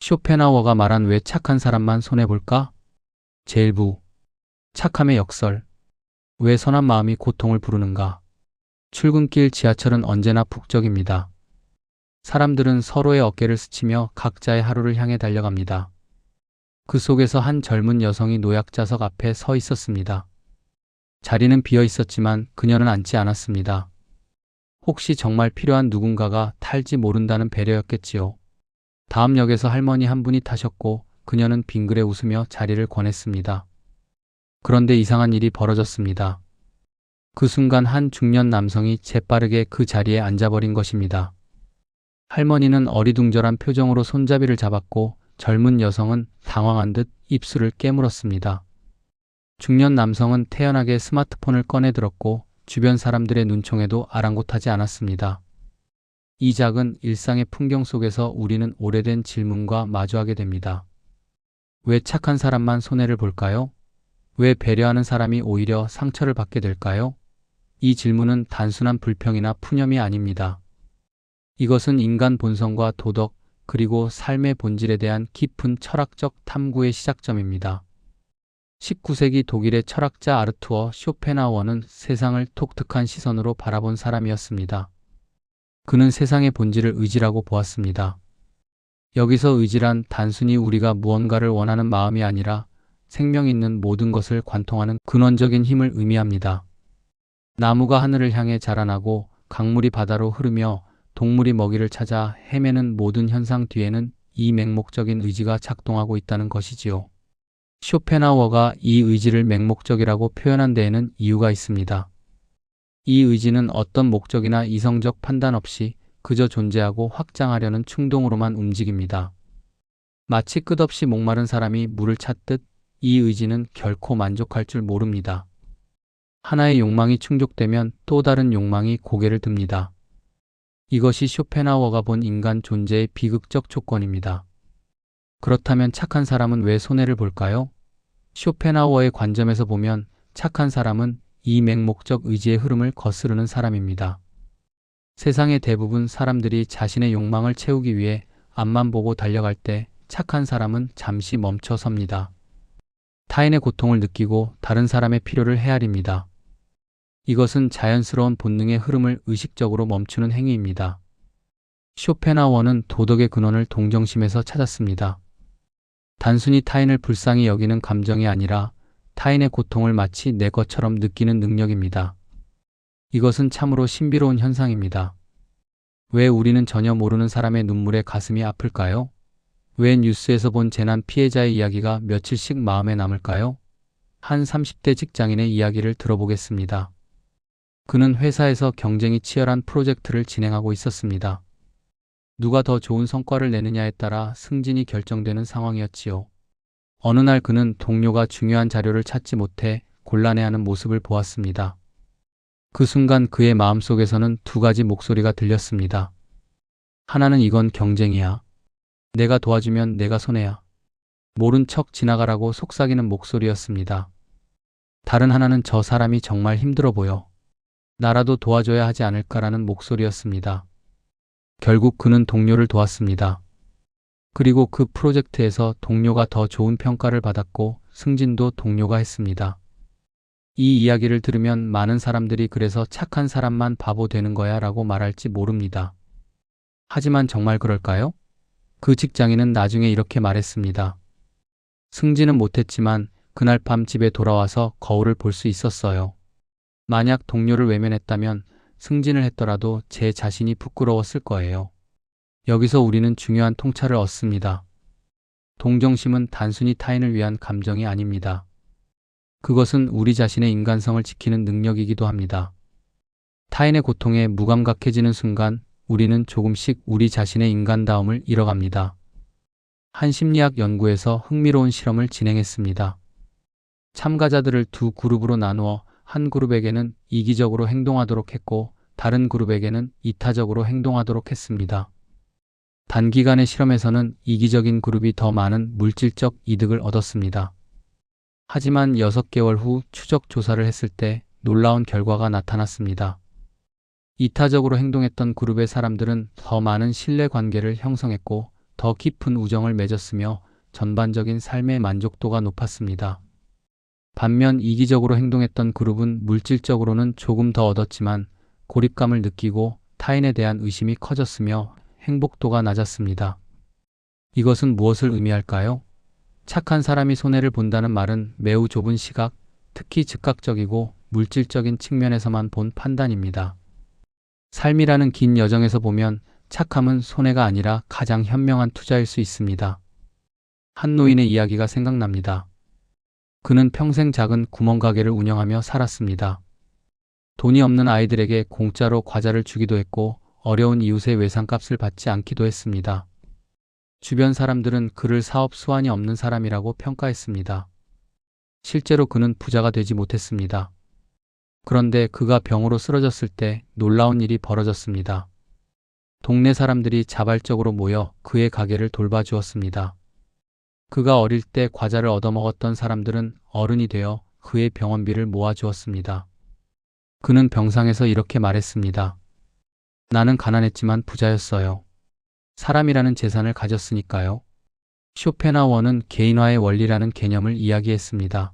쇼펜하우어가 말한 왜 착한 사람만 손해볼까? 제1부 착함의 역설. 왜 선한 마음이 고통을 부르는가? 출근길 지하철은 언제나 북적입니다. 사람들은 서로의 어깨를 스치며 각자의 하루를 향해 달려갑니다. 그 속에서 한 젊은 여성이 노약자석 앞에 서 있었습니다. 자리는 비어 있었지만 그녀는 앉지 않았습니다. 혹시 정말 필요한 누군가가 탈지 모른다는 배려였겠지요. 다음 역에서 할머니 한 분이 타셨고 그녀는 빙그레 웃으며 자리를 권했습니다. 그런데 이상한 일이 벌어졌습니다. 그 순간 한 중년 남성이 재빠르게 그 자리에 앉아버린 것입니다. 할머니는 어리둥절한 표정으로 손잡이를 잡았고 젊은 여성은 당황한 듯 입술을 깨물었습니다. 중년 남성은 태연하게 스마트폰을 꺼내 들었고 주변 사람들의 눈총에도 아랑곳하지 않았습니다. 이 작은 일상의 풍경 속에서 우리는 오래된 질문과 마주하게 됩니다. 왜 착한 사람만 손해를 볼까요? 왜 배려하는 사람이 오히려 상처를 받게 될까요? 이 질문은 단순한 불평이나 푸념이 아닙니다. 이것은 인간 본성과 도덕, 그리고 삶의 본질에 대한 깊은 철학적 탐구의 시작점입니다. 19세기 독일의 철학자 아르투어 쇼펜하우어는 세상을 독특한 시선으로 바라본 사람이었습니다. 그는 세상의 본질을 의지라고 보았습니다. 여기서 의지란 단순히 우리가 무언가를 원하는 마음이 아니라 생명 있는 모든 것을 관통하는 근원적인 힘을 의미합니다. 나무가 하늘을 향해 자라나고 강물이 바다로 흐르며 동물이 먹이를 찾아 헤매는 모든 현상 뒤에는 이 맹목적인 의지가 작동하고 있다는 것이지요. 쇼펜하우어가 이 의지를 맹목적이라고 표현한 데에는 이유가 있습니다. 이 의지는 어떤 목적이나 이성적 판단 없이 그저 존재하고 확장하려는 충동으로만 움직입니다. 마치 끝없이 목마른 사람이 물을 찾듯 이 의지는 결코 만족할 줄 모릅니다. 하나의 욕망이 충족되면 또 다른 욕망이 고개를 듭니다. 이것이 쇼펜하우어가 본 인간 존재의 비극적 조건입니다. 그렇다면 착한 사람은 왜 손해를 볼까요? 쇼펜하우어의 관점에서 보면 착한 사람은 이 맹목적 의지의 흐름을 거스르는 사람입니다. 세상의 대부분 사람들이 자신의 욕망을 채우기 위해 앞만 보고 달려갈 때 착한 사람은 잠시 멈춰 섭니다. 타인의 고통을 느끼고 다른 사람의 필요를 헤아립니다. 이것은 자연스러운 본능의 흐름을 의식적으로 멈추는 행위입니다. 쇼펜하우어는 도덕의 근원을 동정심에서 찾았습니다. 단순히 타인을 불쌍히 여기는 감정이 아니라 타인의 고통을 마치 내 것처럼 느끼는 능력입니다. 이것은 참으로 신비로운 현상입니다. 왜 우리는 전혀 모르는 사람의 눈물에 가슴이 아플까요? 왜 뉴스에서 본 재난 피해자의 이야기가 며칠씩 마음에 남을까요? 한 30대 직장인의 이야기를 들어보겠습니다. 그는 회사에서 경쟁이 치열한 프로젝트를 진행하고 있었습니다. 누가 더 좋은 성과를 내느냐에 따라 승진이 결정되는 상황이었지요. 어느 날 그는 동료가 중요한 자료를 찾지 못해 곤란해하는 모습을 보았습니다. 그 순간 그의 마음속에서는 두 가지 목소리가 들렸습니다. 하나는 이건 경쟁이야. 내가 도와주면 내가 손해야. 모른 척 지나가라고 속삭이는 목소리였습니다. 다른 하나는 저 사람이 정말 힘들어 보여. 나라도 도와줘야 하지 않을까라는 목소리였습니다. 결국 그는 동료를 도왔습니다. 그리고 그 프로젝트에서 동료가 더 좋은 평가를 받았고 승진도 동료가 했습니다. 이 이야기를 들으면 많은 사람들이 그래서 착한 사람만 바보 되는 거야 라고 말할지 모릅니다. 하지만 정말 그럴까요? 그 직장인은 나중에 이렇게 말했습니다. 승진은 못했지만 그날 밤 집에 돌아와서 거울을 볼 수 있었어요. 만약 동료를 외면했다면 승진을 했더라도 제 자신이 부끄러웠을 거예요. 여기서 우리는 중요한 통찰을 얻습니다. 동정심은 단순히 타인을 위한 감정이 아닙니다. 그것은 우리 자신의 인간성을 지키는 능력이기도 합니다. 타인의 고통에 무감각해지는 순간 우리는 조금씩 우리 자신의 인간다움을 잃어갑니다. 한 심리학 연구에서 흥미로운 실험을 진행했습니다. 참가자들을 두 그룹으로 나누어 한 그룹에게는 이기적으로 행동하도록 했고 다른 그룹에게는 이타적으로 행동하도록 했습니다. 단기간의 실험에서는 이기적인 그룹이 더 많은 물질적 이득을 얻었습니다. 하지만 6개월 후 추적 조사를 했을 때 놀라운 결과가 나타났습니다. 이타적으로 행동했던 그룹의 사람들은 더 많은 신뢰 관계를 형성했고 더 깊은 우정을 맺었으며 전반적인 삶의 만족도가 높았습니다. 반면 이기적으로 행동했던 그룹은 물질적으로는 조금 더 얻었지만 고립감을 느끼고 타인에 대한 의심이 커졌으며 행복도가 낮았습니다. 이것은 무엇을 의미할까요? 착한 사람이 손해를 본다는 말은 매우 좁은 시각, 특히 즉각적이고 물질적인 측면에서만 본 판단입니다. 삶이라는 긴 여정에서 보면 착함은 손해가 아니라 가장 현명한 투자일 수 있습니다. 한 노인의 이야기가 생각납니다. 그는 평생 작은 구멍가게를 운영하며 살았습니다. 돈이 없는 아이들에게 공짜로 과자를 주기도 했고 어려운 이웃의 외상값을 받지 않기도 했습니다. 주변 사람들은 그를 사업 수완이 없는 사람이라고 평가했습니다. 실제로 그는 부자가 되지 못했습니다. 그런데 그가 병으로 쓰러졌을 때 놀라운 일이 벌어졌습니다. 동네 사람들이 자발적으로 모여 그의 가게를 돌봐주었습니다. 그가 어릴 때 과자를 얻어먹었던 사람들은 어른이 되어 그의 병원비를 모아주었습니다. 그는 병상에서 이렇게 말했습니다. 나는 가난했지만 부자였어요. 사람이라는 재산을 가졌으니까요. 쇼펜하우어는 개인화의 원리라는 개념을 이야기했습니다.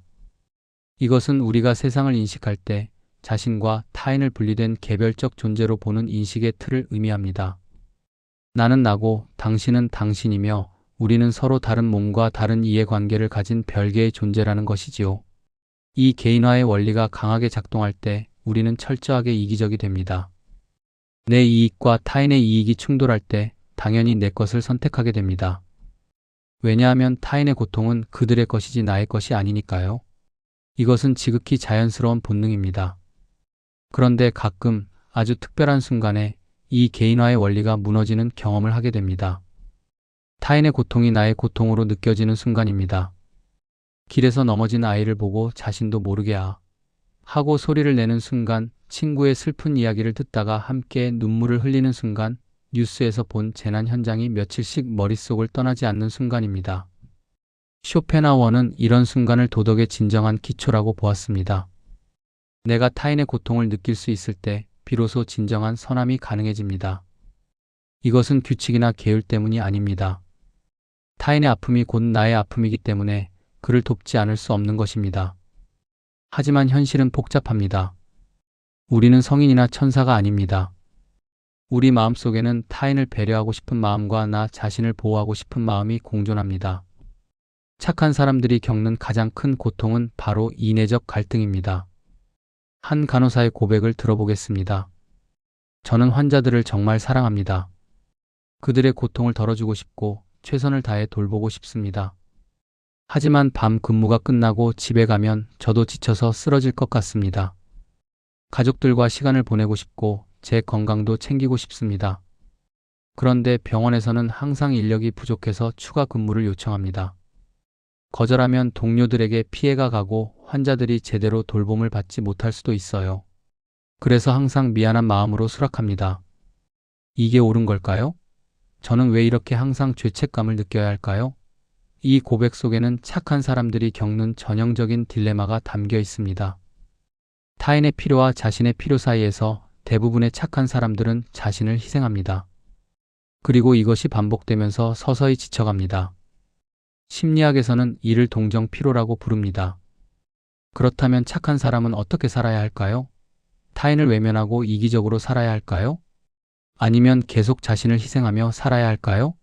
이것은 우리가 세상을 인식할 때 자신과 타인을 분리된 개별적 존재로 보는 인식의 틀을 의미합니다. 나는 나고 당신은 당신이며 우리는 서로 다른 몸과 다른 이해관계를 가진 별개의 존재라는 것이지요. 이 개인화의 원리가 강하게 작동할 때 우리는 철저하게 이기적이 됩니다. 내 이익과 타인의 이익이 충돌할 때 당연히 내 것을 선택하게 됩니다. 왜냐하면 타인의 고통은 그들의 것이지 나의 것이 아니니까요. 이것은 지극히 자연스러운 본능입니다. 그런데 가끔 아주 특별한 순간에 이 개인화의 원리가 무너지는 경험을 하게 됩니다. 타인의 고통이 나의 고통으로 느껴지는 순간입니다. 길에서 넘어진 아이를 보고 자신도 모르게 하고 소리를 내는 순간, 친구의 슬픈 이야기를 듣다가 함께 눈물을 흘리는 순간, 뉴스에서 본 재난 현장이 며칠씩 머릿속을 떠나지 않는 순간입니다. 쇼펜하우어는 이런 순간을 도덕의 진정한 기초라고 보았습니다. 내가 타인의 고통을 느낄 수 있을 때 비로소 진정한 선함이 가능해집니다. 이것은 규칙이나 계율 때문이 아닙니다. 타인의 아픔이 곧 나의 아픔이기 때문에 그를 돕지 않을 수 없는 것입니다. 하지만 현실은 복잡합니다. 우리는 성인이나 천사가 아닙니다. 우리 마음속에는 타인을 배려하고 싶은 마음과 나 자신을 보호하고 싶은 마음이 공존합니다. 착한 사람들이 겪는 가장 큰 고통은 바로 이내적 갈등입니다. 한 간호사의 고백을 들어보겠습니다. 저는 환자들을 정말 사랑합니다. 그들의 고통을 덜어주고 싶고 최선을 다해 돌보고 싶습니다. 하지만 밤 근무가 끝나고 집에 가면 저도 지쳐서 쓰러질 것 같습니다. 가족들과 시간을 보내고 싶고 제 건강도 챙기고 싶습니다. 그런데 병원에서는 항상 인력이 부족해서 추가 근무를 요청합니다. 거절하면 동료들에게 피해가 가고 환자들이 제대로 돌봄을 받지 못할 수도 있어요. 그래서 항상 미안한 마음으로 수락합니다. 이게 옳은 걸까요? 저는 왜 이렇게 항상 죄책감을 느껴야 할까요? 이 고백 속에는 착한 사람들이 겪는 전형적인 딜레마가 담겨 있습니다. 타인의 필요와 자신의 필요 사이에서 대부분의 착한 사람들은 자신을 희생합니다. 그리고 이것이 반복되면서 서서히 지쳐갑니다. 심리학에서는 이를 동정 피로라고 부릅니다. 그렇다면 착한 사람은 어떻게 살아야 할까요? 타인을 외면하고 이기적으로 살아야 할까요? 아니면 계속 자신을 희생하며 살아야 할까요?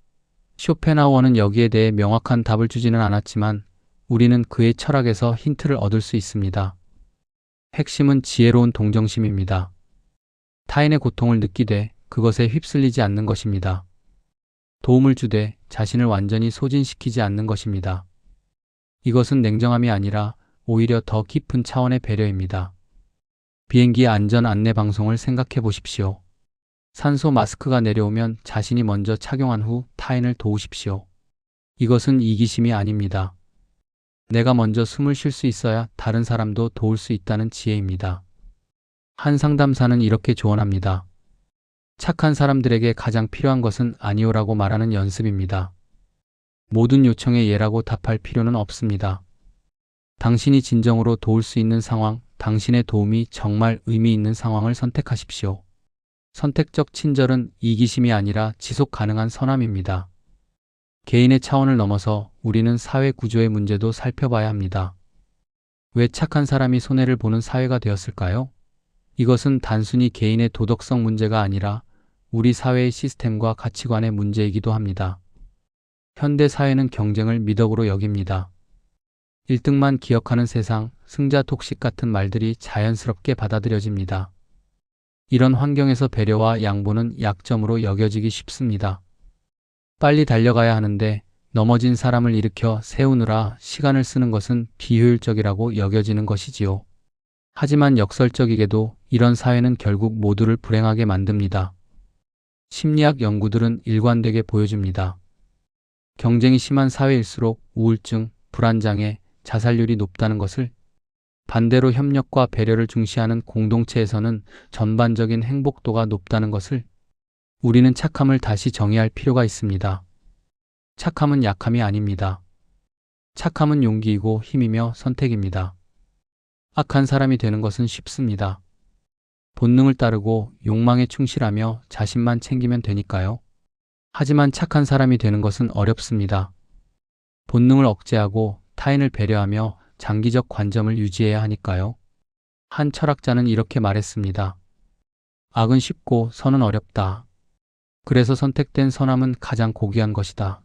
쇼펜하우어는 여기에 대해 명확한 답을 주지는 않았지만 우리는 그의 철학에서 힌트를 얻을 수 있습니다. 핵심은 지혜로운 동정심입니다. 타인의 고통을 느끼되 그것에 휩쓸리지 않는 것입니다. 도움을 주되 자신을 완전히 소진시키지 않는 것입니다. 이것은 냉정함이 아니라 오히려 더 깊은 차원의 배려입니다. 비행기 안전 안내 방송을 생각해 보십시오. 산소 마스크가 내려오면 자신이 먼저 착용한 후 타인을 도우십시오. 이것은 이기심이 아닙니다. 내가 먼저 숨을 쉴 수 있어야 다른 사람도 도울 수 있다는 지혜입니다. 한 상담사는 이렇게 조언합니다. 착한 사람들에게 가장 필요한 것은 아니오라고 말하는 연습입니다. 모든 요청에 예라고 답할 필요는 없습니다. 당신이 진정으로 도울 수 있는 상황, 당신의 도움이 정말 의미 있는 상황을 선택하십시오. 선택적 친절은 이기심이 아니라 지속 가능한 선함입니다. 개인의 차원을 넘어서 우리는 사회 구조의 문제도 살펴봐야 합니다. 왜 착한 사람이 손해를 보는 사회가 되었을까요? 이것은 단순히 개인의 도덕성 문제가 아니라 우리 사회의 시스템과 가치관의 문제이기도 합니다. 현대 사회는 경쟁을 미덕으로 여깁니다. 1등만 기억하는 세상, 승자 독식 같은 말들이 자연스럽게 받아들여집니다. 이런 환경에서 배려와 양보는 약점으로 여겨지기 쉽습니다. 빨리 달려가야 하는데 넘어진 사람을 일으켜 세우느라 시간을 쓰는 것은 비효율적이라고 여겨지는 것이지요. 하지만 역설적이게도 이런 사회는 결국 모두를 불행하게 만듭니다. 심리학 연구들은 일관되게 보여줍니다. 경쟁이 심한 사회일수록 우울증, 불안장애, 자살률이 높다는 것을, 반대로 협력과 배려를 중시하는 공동체에서는 전반적인 행복도가 높다는 것을, 우리는 착함을 다시 정의할 필요가 있습니다. 착함은 약함이 아닙니다. 착함은 용기이고 힘이며 선택입니다. 악한 사람이 되는 것은 쉽습니다. 본능을 따르고 욕망에 충실하며 자신만 챙기면 되니까요. 하지만 착한 사람이 되는 것은 어렵습니다. 본능을 억제하고 타인을 배려하며 장기적 관점을 유지해야 하니까요. 한 철학자는 이렇게 말했습니다. 악은 쉽고 선은 어렵다. 그래서 선택된 선함은 가장 고귀한 것이다.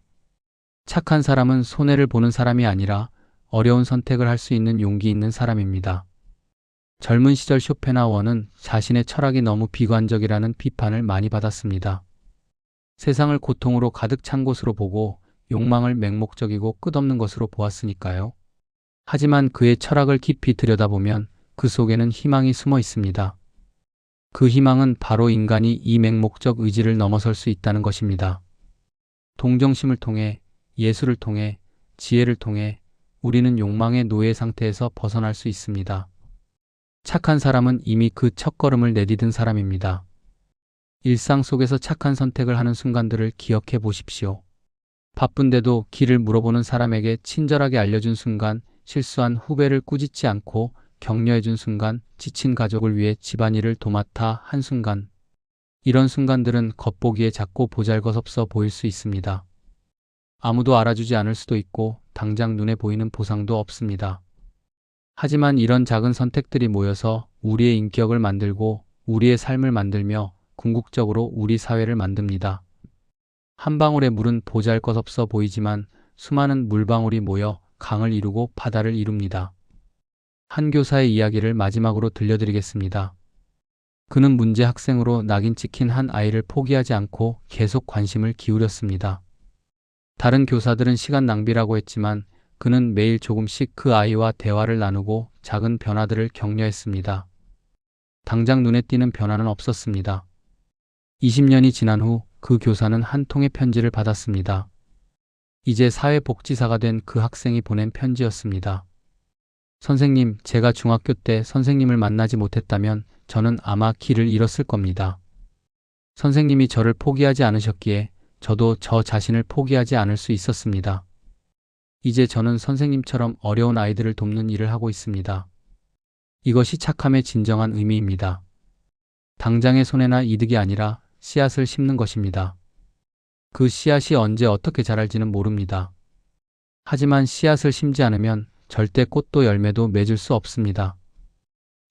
착한 사람은 손해를 보는 사람이 아니라 어려운 선택을 할 수 있는 용기 있는 사람입니다. 젊은 시절 쇼펜하우어는 자신의 철학이 너무 비관적이라는 비판을 많이 받았습니다. 세상을 고통으로 가득 찬 곳으로 보고 욕망을 맹목적이고 끝없는 것으로 보았으니까요. 하지만 그의 철학을 깊이 들여다보면 그 속에는 희망이 숨어 있습니다. 그 희망은 바로 인간이 이 맹목적 의지를 넘어설 수 있다는 것입니다. 동정심을 통해, 예술을 통해, 지혜를 통해 우리는 욕망의 노예 상태에서 벗어날 수 있습니다. 착한 사람은 이미 그 첫걸음을 내디딘 사람입니다. 일상 속에서 착한 선택을 하는 순간들을 기억해 보십시오. 바쁜데도 길을 물어보는 사람에게 친절하게 알려준 순간, 실수한 후배를 꾸짖지 않고 격려해준 순간, 지친 가족을 위해 집안일을 도맡아 한 순간. 이런 순간들은 겉보기에 작고 보잘것없어 보일 수 있습니다. 아무도 알아주지 않을 수도 있고 당장 눈에 보이는 보상도 없습니다. 하지만 이런 작은 선택들이 모여서 우리의 인격을 만들고 우리의 삶을 만들며 궁극적으로 우리 사회를 만듭니다. 한 방울의 물은 보잘것없어 보이지만 수많은 물방울이 모여 강을 이루고 바다를 이룹니다. 한 교사의 이야기를 마지막으로 들려드리겠습니다. 그는 문제 학생으로 낙인 찍힌 한 아이를 포기하지 않고 계속 관심을 기울였습니다. 다른 교사들은 시간 낭비라고 했지만 그는 매일 조금씩 그 아이와 대화를 나누고 작은 변화들을 격려했습니다. 당장 눈에 띄는 변화는 없었습니다. 20년이 지난 후 그 교사는 한 통의 편지를 받았습니다. 이제 사회복지사가 된 그 학생이 보낸 편지였습니다. 선생님, 제가 중학교 때 선생님을 만나지 못했다면 저는 아마 길을 잃었을 겁니다. 선생님이 저를 포기하지 않으셨기에 저도 저 자신을 포기하지 않을 수 있었습니다. 이제 저는 선생님처럼 어려운 아이들을 돕는 일을 하고 있습니다. 이것이 착함의 진정한 의미입니다. 당장의 손해나 이득이 아니라 씨앗을 심는 것입니다. 그 씨앗이 언제 어떻게 자랄지는 모릅니다. 하지만 씨앗을 심지 않으면 절대 꽃도 열매도 맺을 수 없습니다.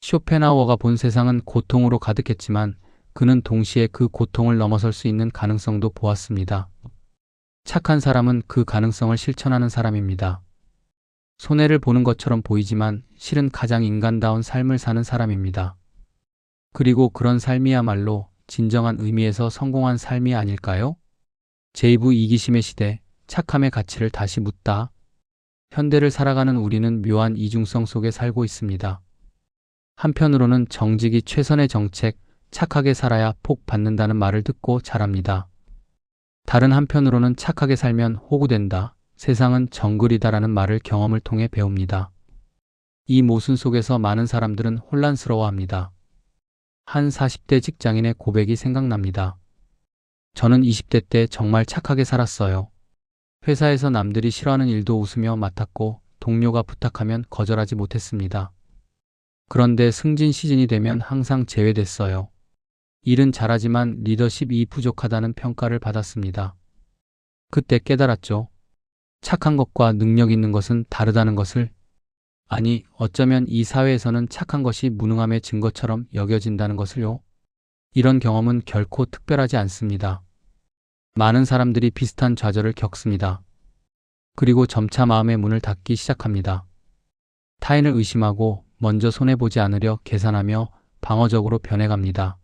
쇼펜하우어가 본 세상은 고통으로 가득했지만 그는 동시에 그 고통을 넘어설 수 있는 가능성도 보았습니다. 착한 사람은 그 가능성을 실천하는 사람입니다. 손해를 보는 것처럼 보이지만 실은 가장 인간다운 삶을 사는 사람입니다. 그리고 그런 삶이야말로 진정한 의미에서 성공한 삶이 아닐까요? 제이부 이기심의 시대, 착함의 가치를 다시 묻다. 현대를 살아가는 우리는 묘한 이중성 속에 살고 있습니다. 한편으로는 정직이 최선의 정책, 착하게 살아야 복 받는다는 말을 듣고 자랍니다. 다른 한편으로는 착하게 살면 호구된다, 세상은 정글이다라는 말을 경험을 통해 배웁니다. 이 모순 속에서 많은 사람들은 혼란스러워합니다. 한 40대 직장인의 고백이 생각납니다. 저는 20대 때 정말 착하게 살았어요. 회사에서 남들이 싫어하는 일도 웃으며 맡았고 동료가 부탁하면 거절하지 못했습니다. 그런데 승진 시즌이 되면 항상 제외됐어요. 일은 잘하지만 리더십이 부족하다는 평가를 받았습니다. 그때 깨달았죠. 착한 것과 능력 있는 것은 다르다는 것을. 아니, 어쩌면 이 사회에서는 착한 것이 무능함의 증거처럼 여겨진다는 것을요. 이런 경험은 결코 특별하지 않습니다. 많은 사람들이 비슷한 좌절을 겪습니다. 그리고 점차 마음의 문을 닫기 시작합니다. 타인을 의심하고 먼저 손해보지 않으려 계산하며 방어적으로 변해갑니다.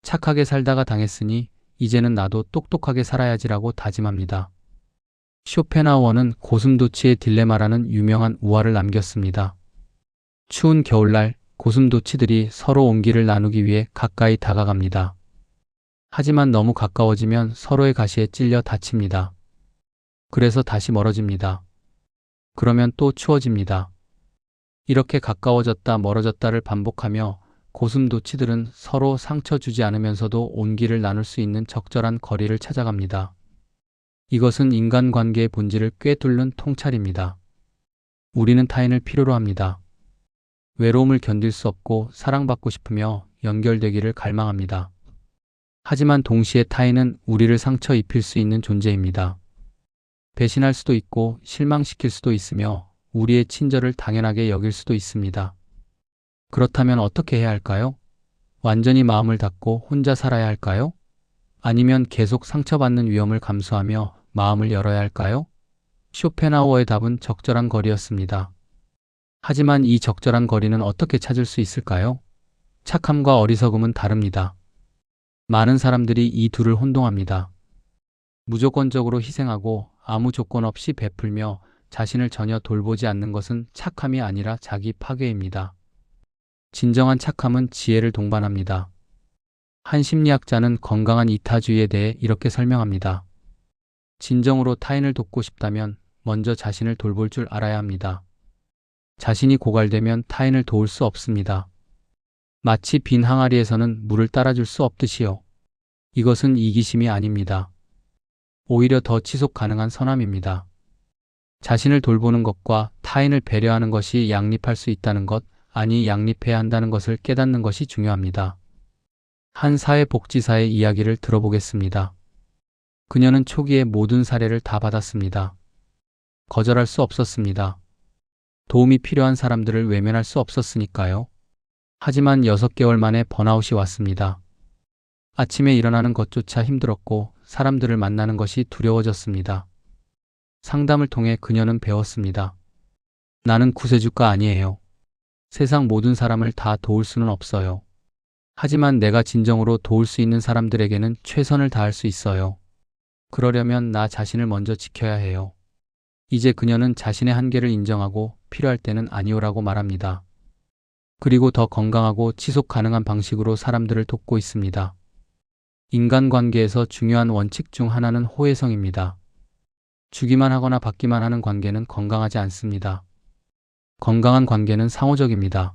착하게 살다가 당했으니 이제는 나도 똑똑하게 살아야지라고 다짐합니다. 쇼펜하우어는 고슴도치의 딜레마라는 유명한 우화를 남겼습니다. 추운 겨울날 고슴도치들이 서로 온기를 나누기 위해 가까이 다가갑니다. 하지만 너무 가까워지면 서로의 가시에 찔려 다칩니다. 그래서 다시 멀어집니다. 그러면 또 추워집니다. 이렇게 가까워졌다 멀어졌다를 반복하며 고슴도치들은 서로 상처 주지 않으면서도 온기를 나눌 수 있는 적절한 거리를 찾아갑니다. 이것은 인간관계의 본질을 꿰뚫는 통찰입니다. 우리는 타인을 필요로 합니다. 외로움을 견딜 수 없고 사랑받고 싶으며 연결되기를 갈망합니다. 하지만 동시에 타인은 우리를 상처 입힐 수 있는 존재입니다. 배신할 수도 있고 실망시킬 수도 있으며 우리의 친절을 당연하게 여길 수도 있습니다. 그렇다면 어떻게 해야 할까요? 완전히 마음을 닫고 혼자 살아야 할까요? 아니면 계속 상처받는 위험을 감수하며 마음을 열어야 할까요? 쇼펜하우어의 답은 적절한 거리였습니다. 하지만 이 적절한 거리는 어떻게 찾을 수 있을까요? 착함과 어리석음은 다릅니다. 많은 사람들이 이 둘을 혼동합니다. 무조건적으로 희생하고 아무 조건 없이 베풀며 자신을 전혀 돌보지 않는 것은 착함이 아니라 자기 파괴입니다. 진정한 착함은 지혜를 동반합니다. 한 심리학자는 건강한 이타주의에 대해 이렇게 설명합니다. 진정으로 타인을 돕고 싶다면 먼저 자신을 돌볼 줄 알아야 합니다. 자신이 고갈되면 타인을 도울 수 없습니다. 마치 빈 항아리에서는 물을 따라줄 수 없듯이요. 이것은 이기심이 아닙니다. 오히려 더 지속 가능한 선함입니다. 자신을 돌보는 것과 타인을 배려하는 것이 양립할 수 있다는 것, 아니 양립해야 한다는 것을 깨닫는 것이 중요합니다. 한 사회복지사의 이야기를 들어보겠습니다. 그녀는 초기에 모든 사례를 다 받았습니다. 거절할 수 없었습니다. 도움이 필요한 사람들을 외면할 수 없었으니까요. 하지만 6개월 만에 번아웃이 왔습니다. 아침에 일어나는 것조차 힘들었고 사람들을 만나는 것이 두려워졌습니다. 상담을 통해 그녀는 배웠습니다. 나는 구세주가 아니에요. 세상 모든 사람을 다 도울 수는 없어요. 하지만 내가 진정으로 도울 수 있는 사람들에게는 최선을 다할 수 있어요. 그러려면 나 자신을 먼저 지켜야 해요. 이제 그녀는 자신의 한계를 인정하고 필요할 때는 아니오라고 말합니다. 그리고 더 건강하고 지속 가능한 방식으로 사람들을 돕고 있습니다. 인간관계에서 중요한 원칙 중 하나는 호혜성입니다. 주기만 하거나 받기만 하는 관계는 건강하지 않습니다. 건강한 관계는 상호적입니다.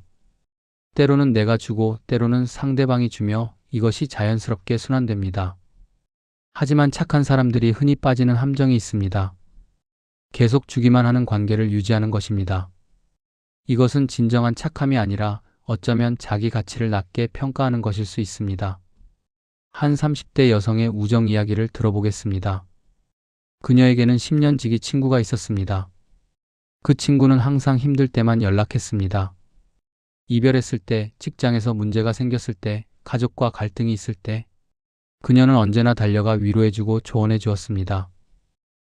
때로는 내가 주고 때로는 상대방이 주며 이것이 자연스럽게 순환됩니다. 하지만 착한 사람들이 흔히 빠지는 함정이 있습니다. 계속 주기만 하는 관계를 유지하는 것입니다. 이것은 진정한 착함이 아니라 어쩌면 자기 가치를 낮게 평가하는 것일 수 있습니다. 한 30대 여성의 우정 이야기를 들어보겠습니다. 그녀에게는 10년 지기 친구가 있었습니다. 그 친구는 항상 힘들 때만 연락했습니다. 이별했을 때, 직장에서 문제가 생겼을 때, 가족과 갈등이 있을 때, 그녀는 언제나 달려가 위로해주고 조언해 주었습니다.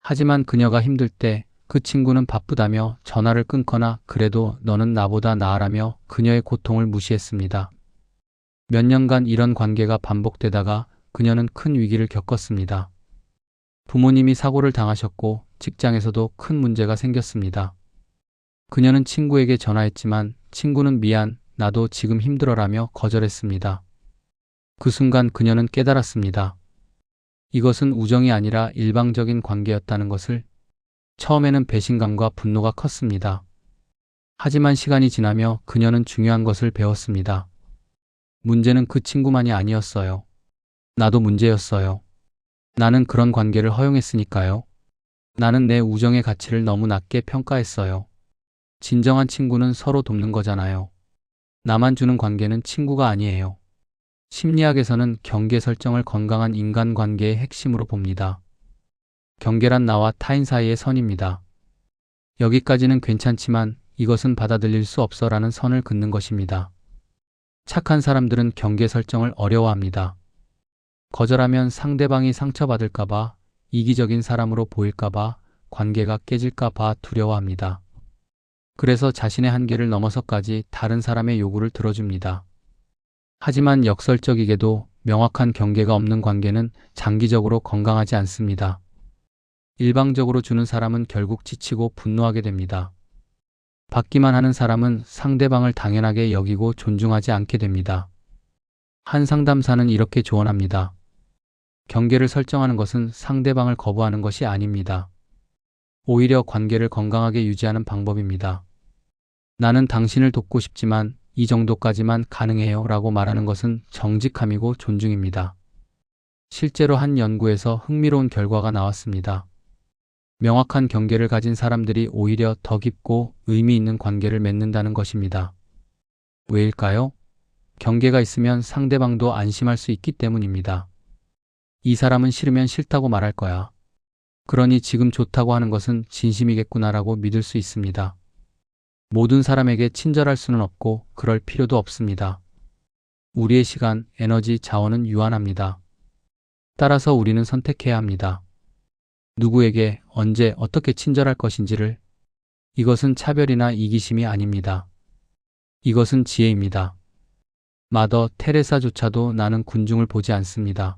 하지만 그녀가 힘들 때 그 친구는 바쁘다며 전화를 끊거나 그래도 너는 나보다 나아라며 그녀의 고통을 무시했습니다. 몇 년간 이런 관계가 반복되다가 그녀는 큰 위기를 겪었습니다. 부모님이 사고를 당하셨고 직장에서도 큰 문제가 생겼습니다. 그녀는 친구에게 전화했지만 친구는 미안, 나도 지금 힘들어라며 거절했습니다. 그 순간 그녀는 깨달았습니다. 이것은 우정이 아니라 일방적인 관계였다는 것을. 처음에는 배신감과 분노가 컸습니다. 하지만 시간이 지나며 그녀는 중요한 것을 배웠습니다. 문제는 그 친구만이 아니었어요. 나도 문제였어요. 나는 그런 관계를 허용했으니까요. 나는 내 우정의 가치를 너무 낮게 평가했어요. 진정한 친구는 서로 돕는 거잖아요. 나만 주는 관계는 친구가 아니에요. 심리학에서는 경계 설정을 건강한 인간관계의 핵심으로 봅니다. 경계란 나와 타인 사이의 선입니다. 여기까지는 괜찮지만 이것은 받아들일 수 없어라는 선을 긋는 것입니다. 착한 사람들은 경계 설정을 어려워합니다. 거절하면 상대방이 상처받을까봐, 이기적인 사람으로 보일까봐, 관계가 깨질까봐 두려워합니다. 그래서 자신의 한계를 넘어서까지 다른 사람의 요구를 들어줍니다. 하지만 역설적이게도 명확한 경계가 없는 관계는 장기적으로 건강하지 않습니다. 일방적으로 주는 사람은 결국 지치고 분노하게 됩니다. 받기만 하는 사람은 상대방을 당연하게 여기고 존중하지 않게 됩니다. 한 상담사는 이렇게 조언합니다. 경계를 설정하는 것은 상대방을 거부하는 것이 아닙니다. 오히려 관계를 건강하게 유지하는 방법입니다. 나는 당신을 돕고 싶지만 이 정도까지만 가능해요 라고 말하는 것은 정직함이고 존중입니다. 실제로 한 연구에서 흥미로운 결과가 나왔습니다. 명확한 경계를 가진 사람들이 오히려 더 깊고 의미 있는 관계를 맺는다는 것입니다. 왜일까요? 경계가 있으면 상대방도 안심할 수 있기 때문입니다. 이 사람은 싫으면 싫다고 말할 거야. 그러니 지금 좋다고 하는 것은 진심이겠구나라고 믿을 수 있습니다. 모든 사람에게 친절할 수는 없고 그럴 필요도 없습니다. 우리의 시간, 에너지, 자원은 유한합니다. 따라서 우리는 선택해야 합니다. 누구에게, 언제, 어떻게 친절할 것인지를. 이것은 차별이나 이기심이 아닙니다. 이것은 지혜입니다. 마더 테레사조차도 나는 군중을 보지 않습니다.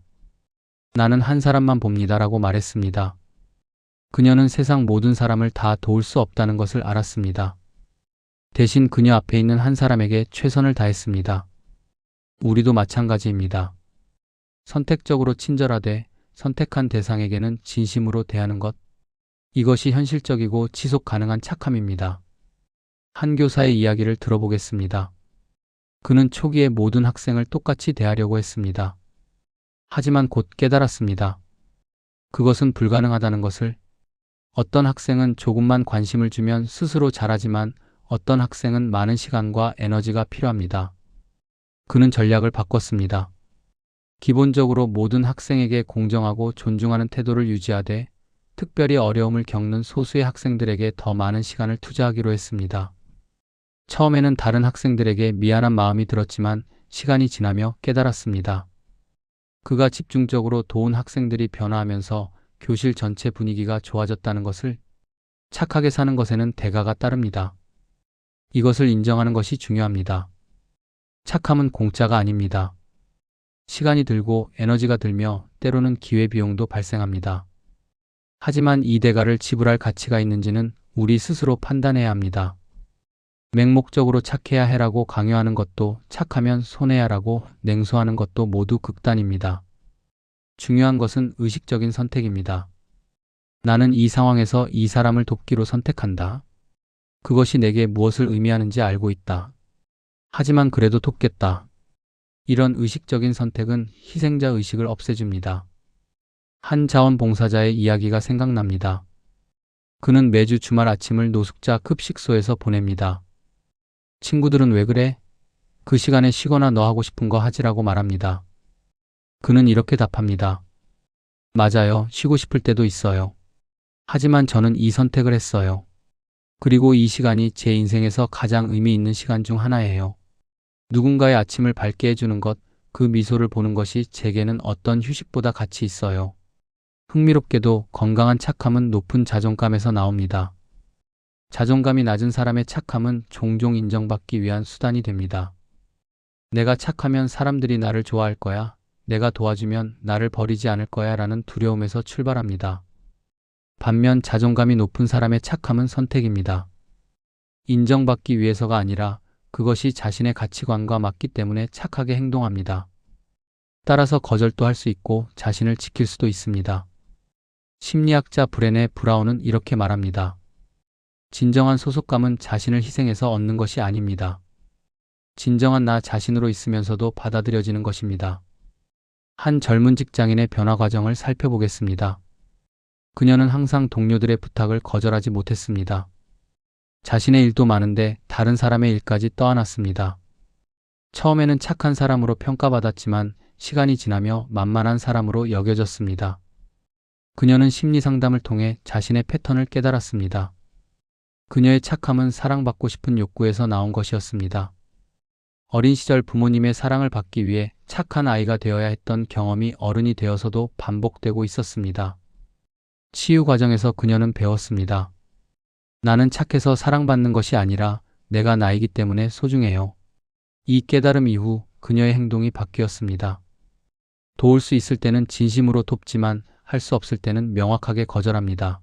나는 한 사람만 봅니다라고 말했습니다. 그녀는 세상 모든 사람을 다 도울 수 없다는 것을 알았습니다. 대신 그녀 앞에 있는 한 사람에게 최선을 다했습니다. 우리도 마찬가지입니다. 선택적으로 친절하되 선택한 대상에게는 진심으로 대하는 것. 이것이 현실적이고 지속 가능한 착함입니다. 한 교사의 이야기를 들어보겠습니다. 그는 초기에 모든 학생을 똑같이 대하려고 했습니다. 하지만 곧 깨달았습니다. 그것은 불가능하다는 것을. 어떤 학생은 조금만 관심을 주면 스스로 잘하지만 어떤 학생은 많은 시간과 에너지가 필요합니다. 그는 전략을 바꿨습니다. 기본적으로 모든 학생에게 공정하고 존중하는 태도를 유지하되 특별히 어려움을 겪는 소수의 학생들에게 더 많은 시간을 투자하기로 했습니다. 처음에는 다른 학생들에게 미안한 마음이 들었지만 시간이 지나며 깨달았습니다. 그가 집중적으로 도운 학생들이 변화하면서 교실 전체 분위기가 좋아졌다는 것을. 착하게 사는 것에는 대가가 따릅니다. 이것을 인정하는 것이 중요합니다. 착함은 공짜가 아닙니다. 시간이 들고 에너지가 들며 때로는 기회비용도 발생합니다. 하지만 이 대가를 지불할 가치가 있는지는 우리 스스로 판단해야 합니다. 맹목적으로 착해야 해라고 강요하는 것도, 착하면 손해야라고 냉소하는 것도 모두 극단입니다. 중요한 것은 의식적인 선택입니다. 나는 이 상황에서 이 사람을 돕기로 선택한다. 그것이 내게 무엇을 의미하는지 알고 있다. 하지만 그래도 돕겠다. 이런 의식적인 선택은 희생자 의식을 없애줍니다. 한 자원봉사자의 이야기가 생각납니다. 그는 매주 주말 아침을 노숙자 급식소에서 보냅니다. 친구들은 왜 그래? 그 시간에 쉬거나 너 하고 싶은 거 하지라고 말합니다. 그는 이렇게 답합니다. 맞아요. 쉬고 싶을 때도 있어요. 하지만 저는 이 선택을 했어요. 그리고 이 시간이 제 인생에서 가장 의미 있는 시간 중 하나예요. 누군가의 아침을 밝게 해주는 것, 그 미소를 보는 것이 제게는 어떤 휴식보다 가치 있어요. 흥미롭게도 건강한 착함은 높은 자존감에서 나옵니다. 자존감이 낮은 사람의 착함은 종종 인정받기 위한 수단이 됩니다. 내가 착하면 사람들이 나를 좋아할 거야. 내가 도와주면 나를 버리지 않을 거야 라는 두려움에서 출발합니다. 반면 자존감이 높은 사람의 착함은 선택입니다. 인정받기 위해서가 아니라 그것이 자신의 가치관과 맞기 때문에 착하게 행동합니다. 따라서 거절도 할 수 있고 자신을 지킬 수도 있습니다. 심리학자 브레네 브라운은 이렇게 말합니다. 진정한 소속감은 자신을 희생해서 얻는 것이 아닙니다. 진정한 나 자신으로 있으면서도 받아들여지는 것입니다. 한 젊은 직장인의 변화 과정을 살펴보겠습니다. 그녀는 항상 동료들의 부탁을 거절하지 못했습니다. 자신의 일도 많은데 다른 사람의 일까지 떠안았습니다. 처음에는 착한 사람으로 평가받았지만 시간이 지나며 만만한 사람으로 여겨졌습니다. 그녀는 심리 상담을 통해 자신의 패턴을 깨달았습니다. 그녀의 착함은 사랑받고 싶은 욕구에서 나온 것이었습니다. 어린 시절 부모님의 사랑을 받기 위해 착한 아이가 되어야 했던 경험이 어른이 되어서도 반복되고 있었습니다. 치유 과정에서 그녀는 배웠습니다. 나는 착해서 사랑받는 것이 아니라 내가 나이기 때문에 소중해요. 이 깨달음 이후 그녀의 행동이 바뀌었습니다. 도울 수 있을 때는 진심으로 돕지만 할 수 없을 때는 명확하게 거절합니다.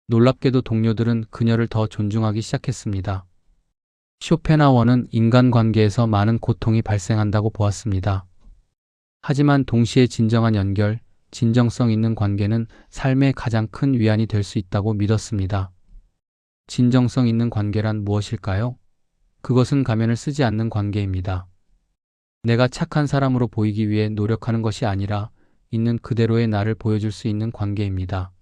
놀랍게도 동료들은 그녀를 더 존중하기 시작했습니다. 쇼펜하워는 인간관계에서 많은 고통이 발생한다고 보았습니다. 하지만 동시에 진정한 연결, 진정성 있는 관계는 삶의 가장 큰 위안이 될 수 있다고 믿었습니다. 진정성 있는 관계란 무엇일까요? 그것은 가면을 쓰지 않는 관계입니다. 내가 착한 사람으로 보이기 위해 노력하는 것이 아니라 있는 그대로의 나를 보여줄 수 있는 관계입니다.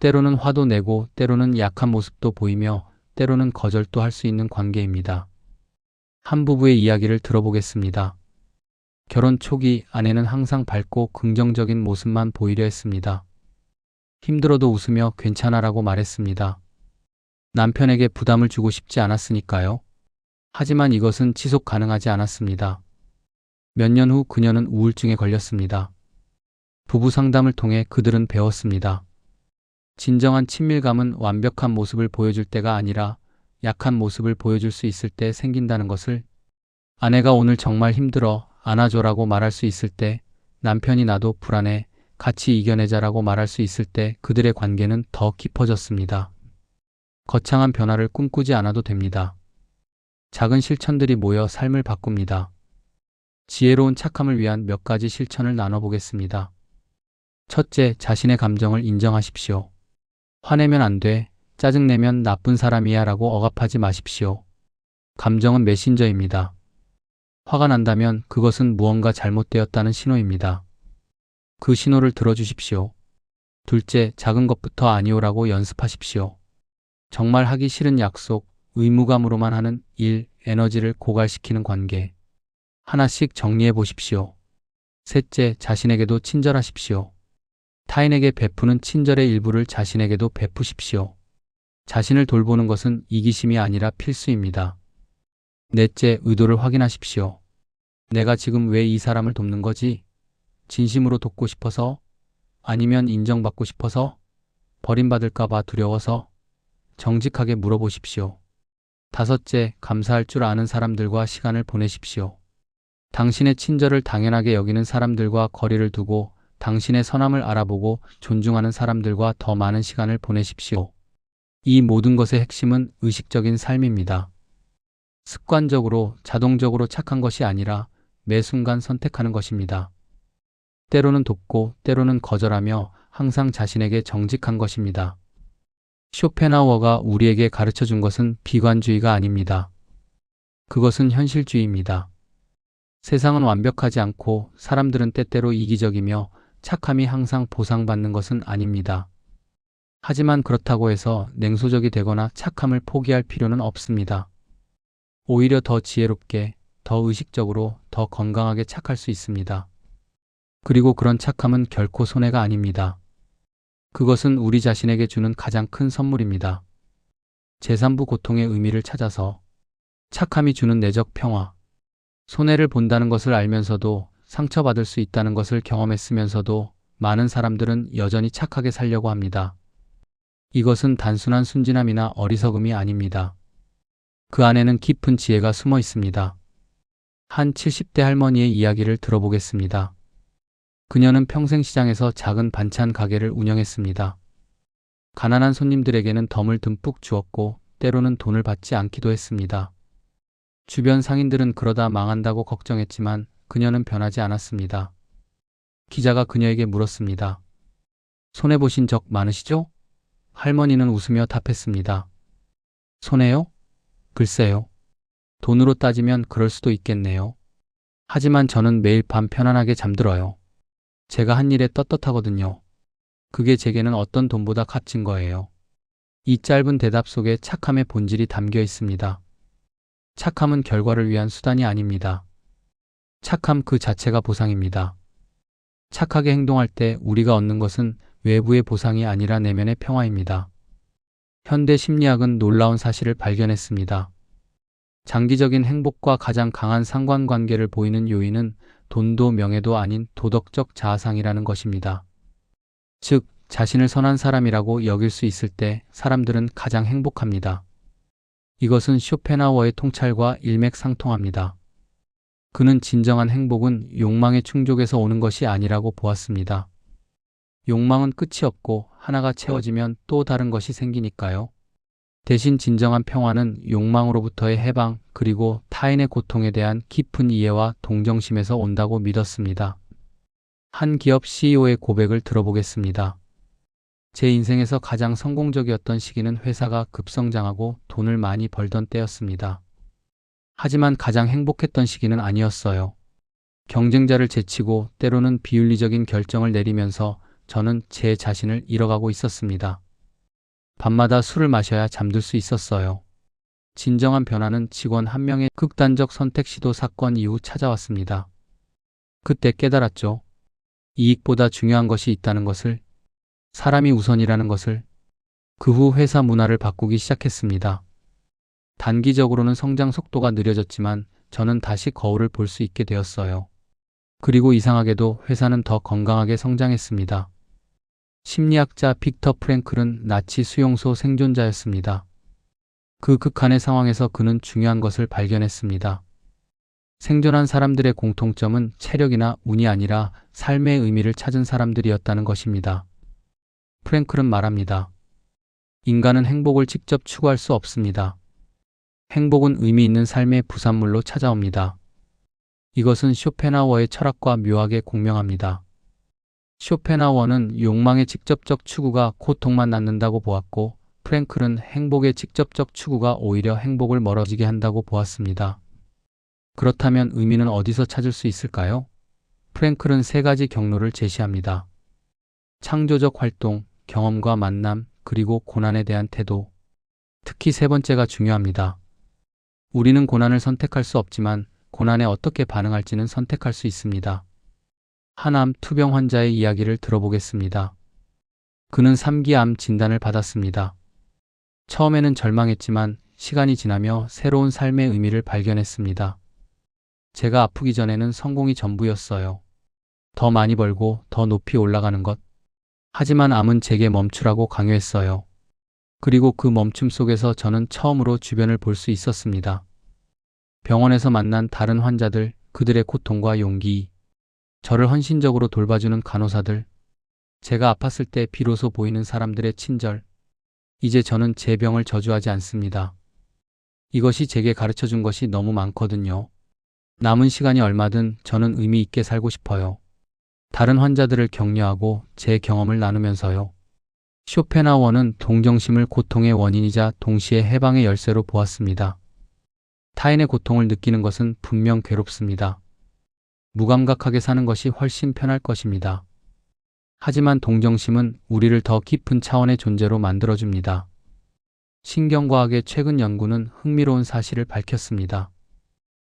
때로는 화도 내고 때로는 약한 모습도 보이며 때로는 거절도 할 수 있는 관계입니다. 한 부부의 이야기를 들어보겠습니다. 결혼 초기 아내는 항상 밝고 긍정적인 모습만 보이려 했습니다. 힘들어도 웃으며 괜찮아라고 말했습니다. 남편에게 부담을 주고 싶지 않았으니까요. 하지만 이것은 지속 가능하지 않았습니다. 몇 년 후 그녀는 우울증에 걸렸습니다. 부부 상담을 통해 그들은 배웠습니다. 진정한 친밀감은 완벽한 모습을 보여줄 때가 아니라 약한 모습을 보여줄 수 있을 때 생긴다는 것을. 아내가 오늘 정말 힘들어 안아줘라고 말할 수 있을 때, 남편이 나도 불안해 같이 이겨내자라고 말할 수 있을 때 그들의 관계는 더 깊어졌습니다. 거창한 변화를 꿈꾸지 않아도 됩니다. 작은 실천들이 모여 삶을 바꿉니다. 지혜로운 착함을 위한 몇 가지 실천을 나눠보겠습니다. 첫째, 자신의 감정을 인정하십시오. 화내면 안 돼, 짜증내면 나쁜 사람이야 라고 억압하지 마십시오. 감정은 메신저입니다. 화가 난다면 그것은 무언가 잘못되었다는 신호입니다. 그 신호를 들어주십시오. 둘째, 작은 것부터 아니오라고 연습하십시오. 정말 하기 싫은 약속, 의무감으로만 하는 일, 에너지를 고갈시키는 관계. 하나씩 정리해 보십시오. 셋째, 자신에게도 친절하십시오. 타인에게 베푸는 친절의 일부를 자신에게도 베푸십시오. 자신을 돌보는 것은 이기심이 아니라 필수입니다. 넷째, 의도를 확인하십시오. 내가 지금 왜 이 사람을 돕는 거지? 진심으로 돕고 싶어서? 아니면 인정받고 싶어서? 버림받을까봐 두려워서? 정직하게 물어보십시오. 다섯째, 감사할 줄 아는 사람들과 시간을 보내십시오. 당신의 친절을 당연하게 여기는 사람들과 거리를 두고 당신의 선함을 알아보고 존중하는 사람들과 더 많은 시간을 보내십시오. 이 모든 것의 핵심은 의식적인 삶입니다. 습관적으로, 자동적으로 착한 것이 아니라 매 순간 선택하는 것입니다. 때로는 돕고 때로는 거절하며 항상 자신에게 정직한 것입니다. 쇼펜하워가 우리에게 가르쳐 준 것은 비관주의가 아닙니다. 그것은 현실주의입니다. 세상은 완벽하지 않고 사람들은 때때로 이기적이며 착함이 항상 보상받는 것은 아닙니다. 하지만 그렇다고 해서 냉소적이 되거나 착함을 포기할 필요는 없습니다. 오히려 더 지혜롭게, 더 의식적으로, 더 건강하게 착할 수 있습니다. 그리고 그런 착함은 결코 손해가 아닙니다. 그것은 우리 자신에게 주는 가장 큰 선물입니다. 제3부 고통의 의미를 찾아서. 착함이 주는 내적 평화. 손해를 본다는 것을 알면서도 상처받을 수 있다는 것을 경험했으면서도 많은 사람들은 여전히 착하게 살려고 합니다. 이것은 단순한 순진함이나 어리석음이 아닙니다. 그 안에는 깊은 지혜가 숨어 있습니다. 한 70대 할머니의 이야기를 들어보겠습니다. 그녀는 평생 시장에서 작은 반찬 가게를 운영했습니다. 가난한 손님들에게는 덤을 듬뿍 주었고 때로는 돈을 받지 않기도 했습니다. 주변 상인들은 그러다 망한다고 걱정했지만 그녀는 변하지 않았습니다. 기자가 그녀에게 물었습니다. 손해보신 적 많으시죠? 할머니는 웃으며 답했습니다. 손해요? 글쎄요. 돈으로 따지면 그럴 수도 있겠네요. 하지만 저는 매일 밤 편안하게 잠들어요. 제가 한 일에 떳떳하거든요. 그게 제게는 어떤 돈보다 값진 거예요. 이 짧은 대답 속에 착함의 본질이 담겨 있습니다. 착함은 결과를 위한 수단이 아닙니다. 착함 그 자체가 보상입니다. 착하게 행동할 때 우리가 얻는 것은 외부의 보상이 아니라 내면의 평화입니다. 현대 심리학은 놀라운 사실을 발견했습니다. 장기적인 행복과 가장 강한 상관관계를 보이는 요인은 돈도 명예도 아닌 도덕적 자아상이라는 것입니다. 즉, 자신을 선한 사람이라고 여길 수 있을 때 사람들은 가장 행복합니다. 이것은 쇼펜하우어의 통찰과 일맥상통합니다. 그는 진정한 행복은 욕망의 충족에서 오는 것이 아니라고 보았습니다. 욕망은 끝이 없고 하나가 채워지면 또 다른 것이 생기니까요. 대신 진정한 평화는 욕망으로부터의 해방, 그리고 타인의 고통에 대한 깊은 이해와 동정심에서 온다고 믿었습니다. 한 기업 CEO의 고백을 들어보겠습니다. 제 인생에서 가장 성공적이었던 시기는 회사가 급성장하고 돈을 많이 벌던 때였습니다. 하지만 가장 행복했던 시기는 아니었어요. 경쟁자를 제치고 때로는 비윤리적인 결정을 내리면서 저는 제 자신을 잃어가고 있었습니다. 밤마다 술을 마셔야 잠들 수 있었어요. 진정한 변화는 직원 한 명의 극단적 선택 시도 사건 이후 찾아왔습니다. 그때 깨달았죠. 이익보다 중요한 것이 있다는 것을, 사람이 우선이라는 것을. 그 후 회사 문화를 바꾸기 시작했습니다. 단기적으로는 성장 속도가 느려졌지만 저는 다시 거울을 볼 수 있게 되었어요. 그리고 이상하게도 회사는 더 건강하게 성장했습니다. 심리학자 빅터 프랭클은 나치 수용소 생존자였습니다. 그 극한의 상황에서 그는 중요한 것을 발견했습니다. 생존한 사람들의 공통점은 체력이나 운이 아니라 삶의 의미를 찾은 사람들이었다는 것입니다. 프랭클은 말합니다. 인간은 행복을 직접 추구할 수 없습니다. 행복은 의미 있는 삶의 부산물로 찾아옵니다. 이것은 쇼펜하우어의 철학과 묘하게 공명합니다. 쇼펜하우어는 욕망의 직접적 추구가 고통만 낳는다고 보았고, 프랭클은 행복의 직접적 추구가 오히려 행복을 멀어지게 한다고 보았습니다. 그렇다면 의미는 어디서 찾을 수 있을까요? 프랭클은 세 가지 경로를 제시합니다. 창조적 활동, 경험과 만남, 그리고 고난에 대한 태도. 특히 세 번째가 중요합니다. 우리는 고난을 선택할 수 없지만 고난에 어떻게 반응할지는 선택할 수 있습니다. 한 암 투병 환자의 이야기를 들어보겠습니다. 그는 3기 암 진단을 받았습니다. 처음에는 절망했지만 시간이 지나며 새로운 삶의 의미를 발견했습니다. 제가 아프기 전에는 성공이 전부였어요. 더 많이 벌고 더 높이 올라가는 것. 하지만 암은 제게 멈추라고 강요했어요. 그리고 그 멈춤 속에서 저는 처음으로 주변을 볼 수 있었습니다. 병원에서 만난 다른 환자들, 그들의 고통과 용기, 저를 헌신적으로 돌봐주는 간호사들, 제가 아팠을 때 비로소 보이는 사람들의 친절. 이제 저는 제 병을 저주하지 않습니다. 이것이 제게 가르쳐준 것이 너무 많거든요. 남은 시간이 얼마든 저는 의미 있게 살고 싶어요. 다른 환자들을 격려하고 제 경험을 나누면서요. 쇼펜하우어는 동정심을 고통의 원인이자 동시에 해방의 열쇠로 보았습니다. 타인의 고통을 느끼는 것은 분명 괴롭습니다. 무감각하게 사는 것이 훨씬 편할 것입니다. 하지만 동정심은 우리를 더 깊은 차원의 존재로 만들어줍니다. 신경과학의 최근 연구는 흥미로운 사실을 밝혔습니다.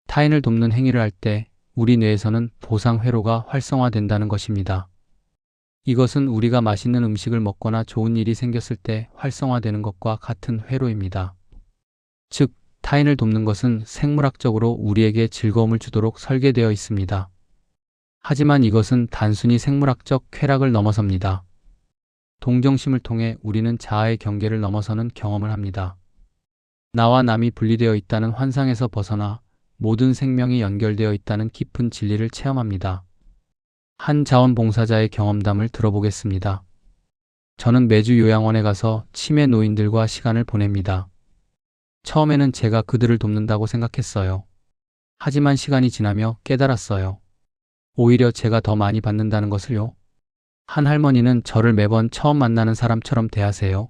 타인을 돕는 행위를 할 때 우리 뇌에서는 보상 회로가 활성화된다는 것입니다. 이것은 우리가 맛있는 음식을 먹거나 좋은 일이 생겼을 때 활성화되는 것과 같은 회로입니다. 즉, 타인을 돕는 것은 생물학적으로 우리에게 즐거움을 주도록 설계되어 있습니다. 하지만 이것은 단순히 생물학적 쾌락을 넘어섭니다. 동정심을 통해 우리는 자아의 경계를 넘어서는 경험을 합니다. 나와 남이 분리되어 있다는 환상에서 벗어나 모든 생명이 연결되어 있다는 깊은 진리를 체험합니다. 한 자원봉사자의 경험담을 들어보겠습니다. 저는 매주 요양원에 가서 치매 노인들과 시간을 보냅니다. 처음에는 제가 그들을 돕는다고 생각했어요. 하지만 시간이 지나며 깨달았어요. 오히려 제가 더 많이 받는다는 것을요. 한 할머니는 저를 매번 처음 만나는 사람처럼 대하세요.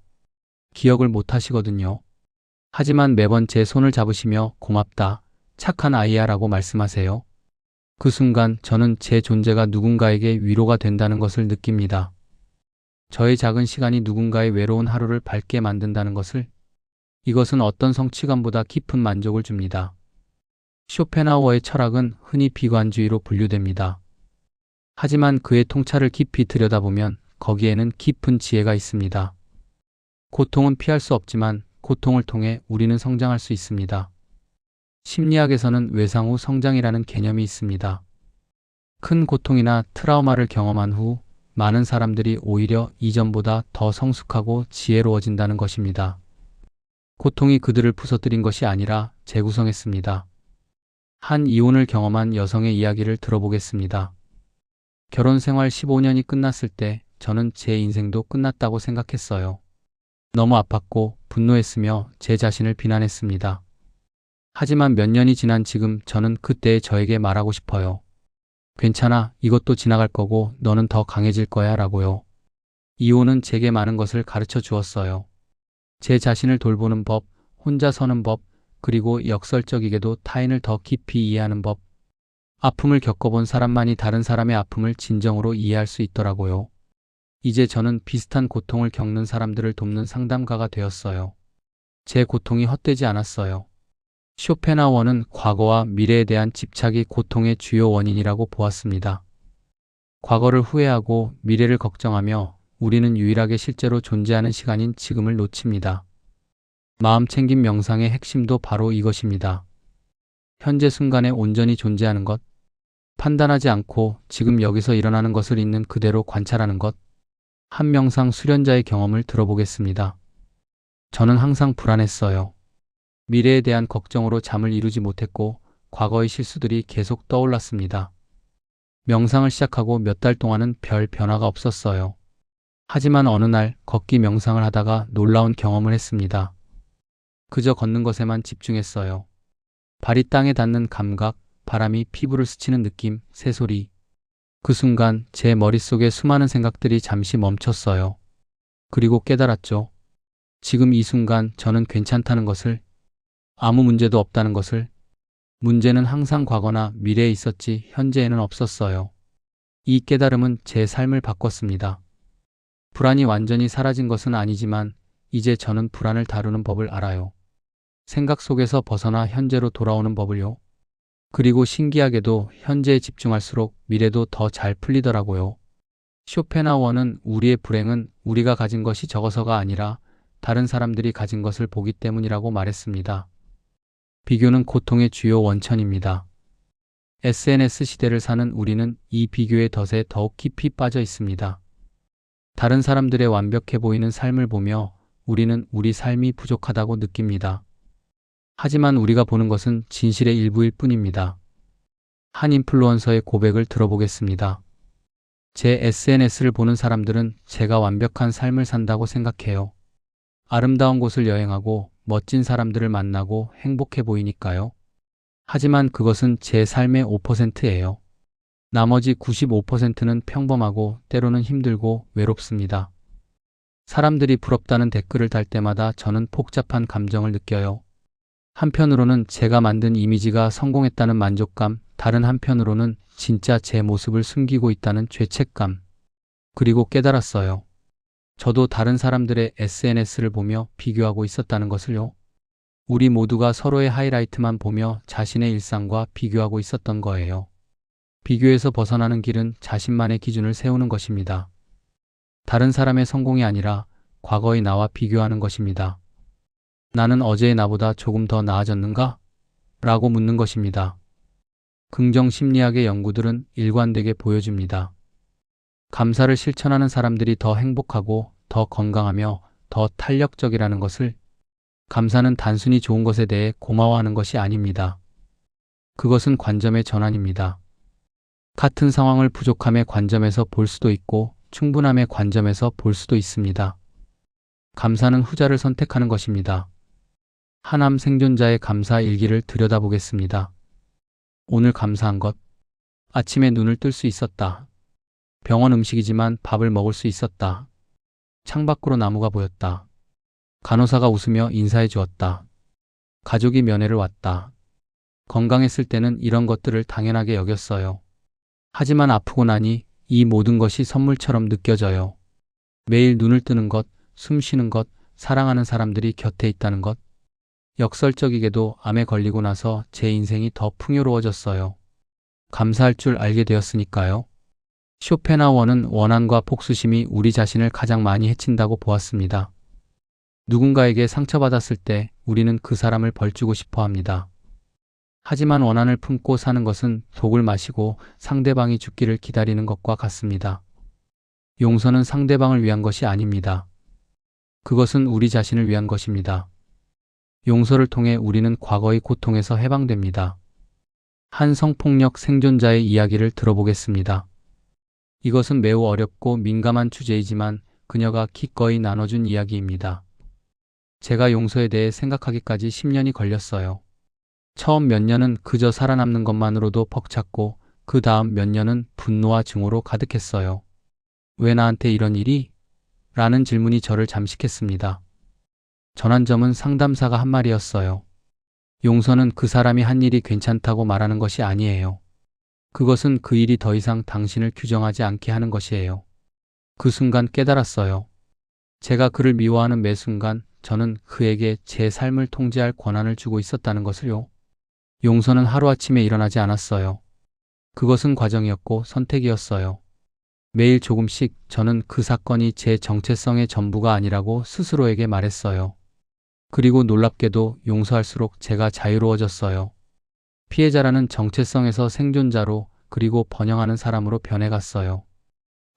기억을 못 하시거든요. 하지만 매번 제 손을 잡으시며 고맙다, 착한 아이야 라고 말씀하세요. 그 순간 저는 제 존재가 누군가에게 위로가 된다는 것을 느낍니다. 저의 작은 시간이 누군가의 외로운 하루를 밝게 만든다는 것을, 이것은 어떤 성취감보다 깊은 만족을 줍니다. 쇼펜하우어의 철학은 흔히 비관주의로 분류됩니다. 하지만 그의 통찰을 깊이 들여다보면 거기에는 깊은 지혜가 있습니다. 고통은 피할 수 없지만 고통을 통해 우리는 성장할 수 있습니다. 심리학에서는 외상 후 성장이라는 개념이 있습니다. 큰 고통이나 트라우마를 경험한 후 많은 사람들이 오히려 이전보다 더 성숙하고 지혜로워진다는 것입니다. 고통이 그들을 부서뜨린 것이 아니라 재구성했습니다. 한 이혼을 경험한 여성의 이야기를 들어보겠습니다. 결혼 생활 15년이 끝났을 때 저는 제 인생도 끝났다고 생각했어요. 너무 아팠고 분노했으며 제 자신을 비난했습니다. 하지만 몇 년이 지난 지금 저는 그때의 저에게 말하고 싶어요. 괜찮아, 이것도 지나갈 거고 너는 더 강해질 거야 라고요. 이혼은 제게 많은 것을 가르쳐 주었어요. 제 자신을 돌보는 법, 혼자 서는 법, 그리고 역설적이게도 타인을 더 깊이 이해하는 법. 아픔을 겪어본 사람만이 다른 사람의 아픔을 진정으로 이해할 수 있더라고요. 이제 저는 비슷한 고통을 겪는 사람들을 돕는 상담가가 되었어요. 제 고통이 헛되지 않았어요. 쇼펜하우어는 과거와 미래에 대한 집착이 고통의 주요 원인이라고 보았습니다. 과거를 후회하고 미래를 걱정하며 우리는 유일하게 실제로 존재하는 시간인 지금을 놓칩니다. 마음챙김 명상의 핵심도 바로 이것입니다. 현재 순간에 온전히 존재하는 것, 판단하지 않고 지금 여기서 일어나는 것을 있는 그대로 관찰하는 것. 한 명상 수련자의 경험을 들어보겠습니다. 저는 항상 불안했어요. 미래에 대한 걱정으로 잠을 이루지 못했고 과거의 실수들이 계속 떠올랐습니다. 명상을 시작하고 몇 달 동안은 별 변화가 없었어요. 하지만 어느 날 걷기 명상을 하다가 놀라운 경험을 했습니다. 그저 걷는 것에만 집중했어요. 발이 땅에 닿는 감각, 바람이 피부를 스치는 느낌, 새소리. 그 순간 제 머릿속에 수많은 생각들이 잠시 멈췄어요. 그리고 깨달았죠. 지금 이 순간 저는 괜찮다는 것을, 아무 문제도 없다는 것을. 문제는 항상 과거나 미래에 있었지 현재에는 없었어요. 이 깨달음은 제 삶을 바꿨습니다. 불안이 완전히 사라진 것은 아니지만 이제 저는 불안을 다루는 법을 알아요. 생각 속에서 벗어나 현재로 돌아오는 법을요. 그리고 신기하게도 현재에 집중할수록 미래도 더 잘 풀리더라고요. 쇼펜하우어는 우리의 불행은 우리가 가진 것이 적어서가 아니라 다른 사람들이 가진 것을 보기 때문이라고 말했습니다. 비교는 고통의 주요 원천입니다. SNS 시대를 사는 우리는 이 비교의 덫에 더욱 깊이 빠져 있습니다. 다른 사람들의 완벽해 보이는 삶을 보며 우리는 우리 삶이 부족하다고 느낍니다. 하지만 우리가 보는 것은 진실의 일부일 뿐입니다. 한 인플루언서의 고백을 들어보겠습니다. 제 SNS를 보는 사람들은 제가 완벽한 삶을 산다고 생각해요. 아름다운 곳을 여행하고 멋진 사람들을 만나고 행복해 보이니까요. 하지만 그것은 제 삶의 5%예요. 나머지 95%는 평범하고 때로는 힘들고 외롭습니다. 사람들이 부럽다는 댓글을 달 때마다 저는 복잡한 감정을 느껴요. 한편으로는 제가 만든 이미지가 성공했다는 만족감, 다른 한편으로는 진짜 제 모습을 숨기고 있다는 죄책감. 그리고 깨달았어요. 저도 다른 사람들의 SNS를 보며 비교하고 있었다는 것을요. 우리 모두가 서로의 하이라이트만 보며 자신의 일상과 비교하고 있었던 거예요. 비교에서 벗어나는 길은 자신만의 기준을 세우는 것입니다. 다른 사람의 성공이 아니라 과거의 나와 비교하는 것입니다. 나는 어제의 나보다 조금 더 나아졌는가? 라고 묻는 것입니다. 긍정 심리학의 연구들은 일관되게 보여줍니다. 감사를 실천하는 사람들이 더 행복하고 더 건강하며 더 탄력적이라는 것을. 감사는 단순히 좋은 것에 대해 고마워하는 것이 아닙니다. 그것은 관점의 전환입니다. 같은 상황을 부족함의 관점에서 볼 수도 있고 충분함의 관점에서 볼 수도 있습니다. 감사는 후자를 선택하는 것입니다. 하남 생존자의 감사 일기를 들여다보겠습니다. 오늘 감사한 것. 아침에 눈을 뜰 수 있었다. 병원 음식이지만 밥을 먹을 수 있었다. 창밖으로 나무가 보였다. 간호사가 웃으며 인사해 주었다. 가족이 면회를 왔다. 건강했을 때는 이런 것들을 당연하게 여겼어요. 하지만 아프고 나니 이 모든 것이 선물처럼 느껴져요. 매일 눈을 뜨는 것, 숨 쉬는 것, 사랑하는 사람들이 곁에 있다는 것. 역설적이게도 암에 걸리고 나서 제 인생이 더 풍요로워졌어요. 감사할 줄 알게 되었으니까요. 쇼펜하우어는 원한과 복수심이 우리 자신을 가장 많이 해친다고 보았습니다. 누군가에게 상처받았을 때 우리는 그 사람을 벌주고 싶어 합니다. 하지만 원한을 품고 사는 것은 독을 마시고 상대방이 죽기를 기다리는 것과 같습니다. 용서는 상대방을 위한 것이 아닙니다. 그것은 우리 자신을 위한 것입니다. 용서를 통해 우리는 과거의 고통에서 해방됩니다. 한 성폭력 생존자의 이야기를 들어보겠습니다. 이것은 매우 어렵고 민감한 주제이지만 그녀가 기꺼이 나눠준 이야기입니다. 제가 용서에 대해 생각하기까지 10년이 걸렸어요. 처음 몇 년은 그저 살아남는 것만으로도 벅찼고 그 다음 몇 년은 분노와 증오로 가득했어요. 왜 나한테 이런 일이? 라는 질문이 저를 잠식했습니다. 전환점은 상담사가 한 말이었어요. 용서는 그 사람이 한 일이 괜찮다고 말하는 것이 아니에요. 그것은 그 일이 더 이상 당신을 규정하지 않게 하는 것이에요. 그 순간 깨달았어요. 제가 그를 미워하는 매 순간 저는 그에게 제 삶을 통제할 권한을 주고 있었다는 것을요. 용서는 하루아침에 일어나지 않았어요. 그것은 과정이었고 선택이었어요. 매일 조금씩 저는 그 사건이 제 정체성의 전부가 아니라고 스스로에게 말했어요. 그리고 놀랍게도 용서할수록 제가 자유로워졌어요. 피해자라는 정체성에서 생존자로 그리고 번영하는 사람으로 변해갔어요.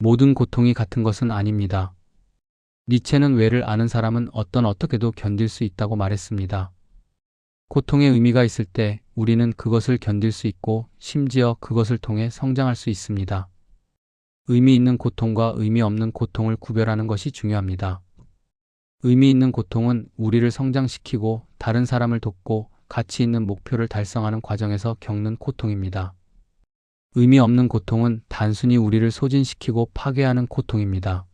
모든 고통이 같은 것은 아닙니다. 니체는 왜를 아는 사람은 어떻게도 견딜 수 있다고 말했습니다. 고통의 의미가 있을 때 우리는 그것을 견딜 수 있고 심지어 그것을 통해 성장할 수 있습니다. 의미 있는 고통과 의미 없는 고통을 구별하는 것이 중요합니다. 의미 있는 고통은 우리를 성장시키고 다른 사람을 돕고 가치 있는 목표를 달성하는 과정에서 겪는 고통입니다. 의미 없는 고통은 단순히 우리를 소진시키고 파괴하는 고통입니다.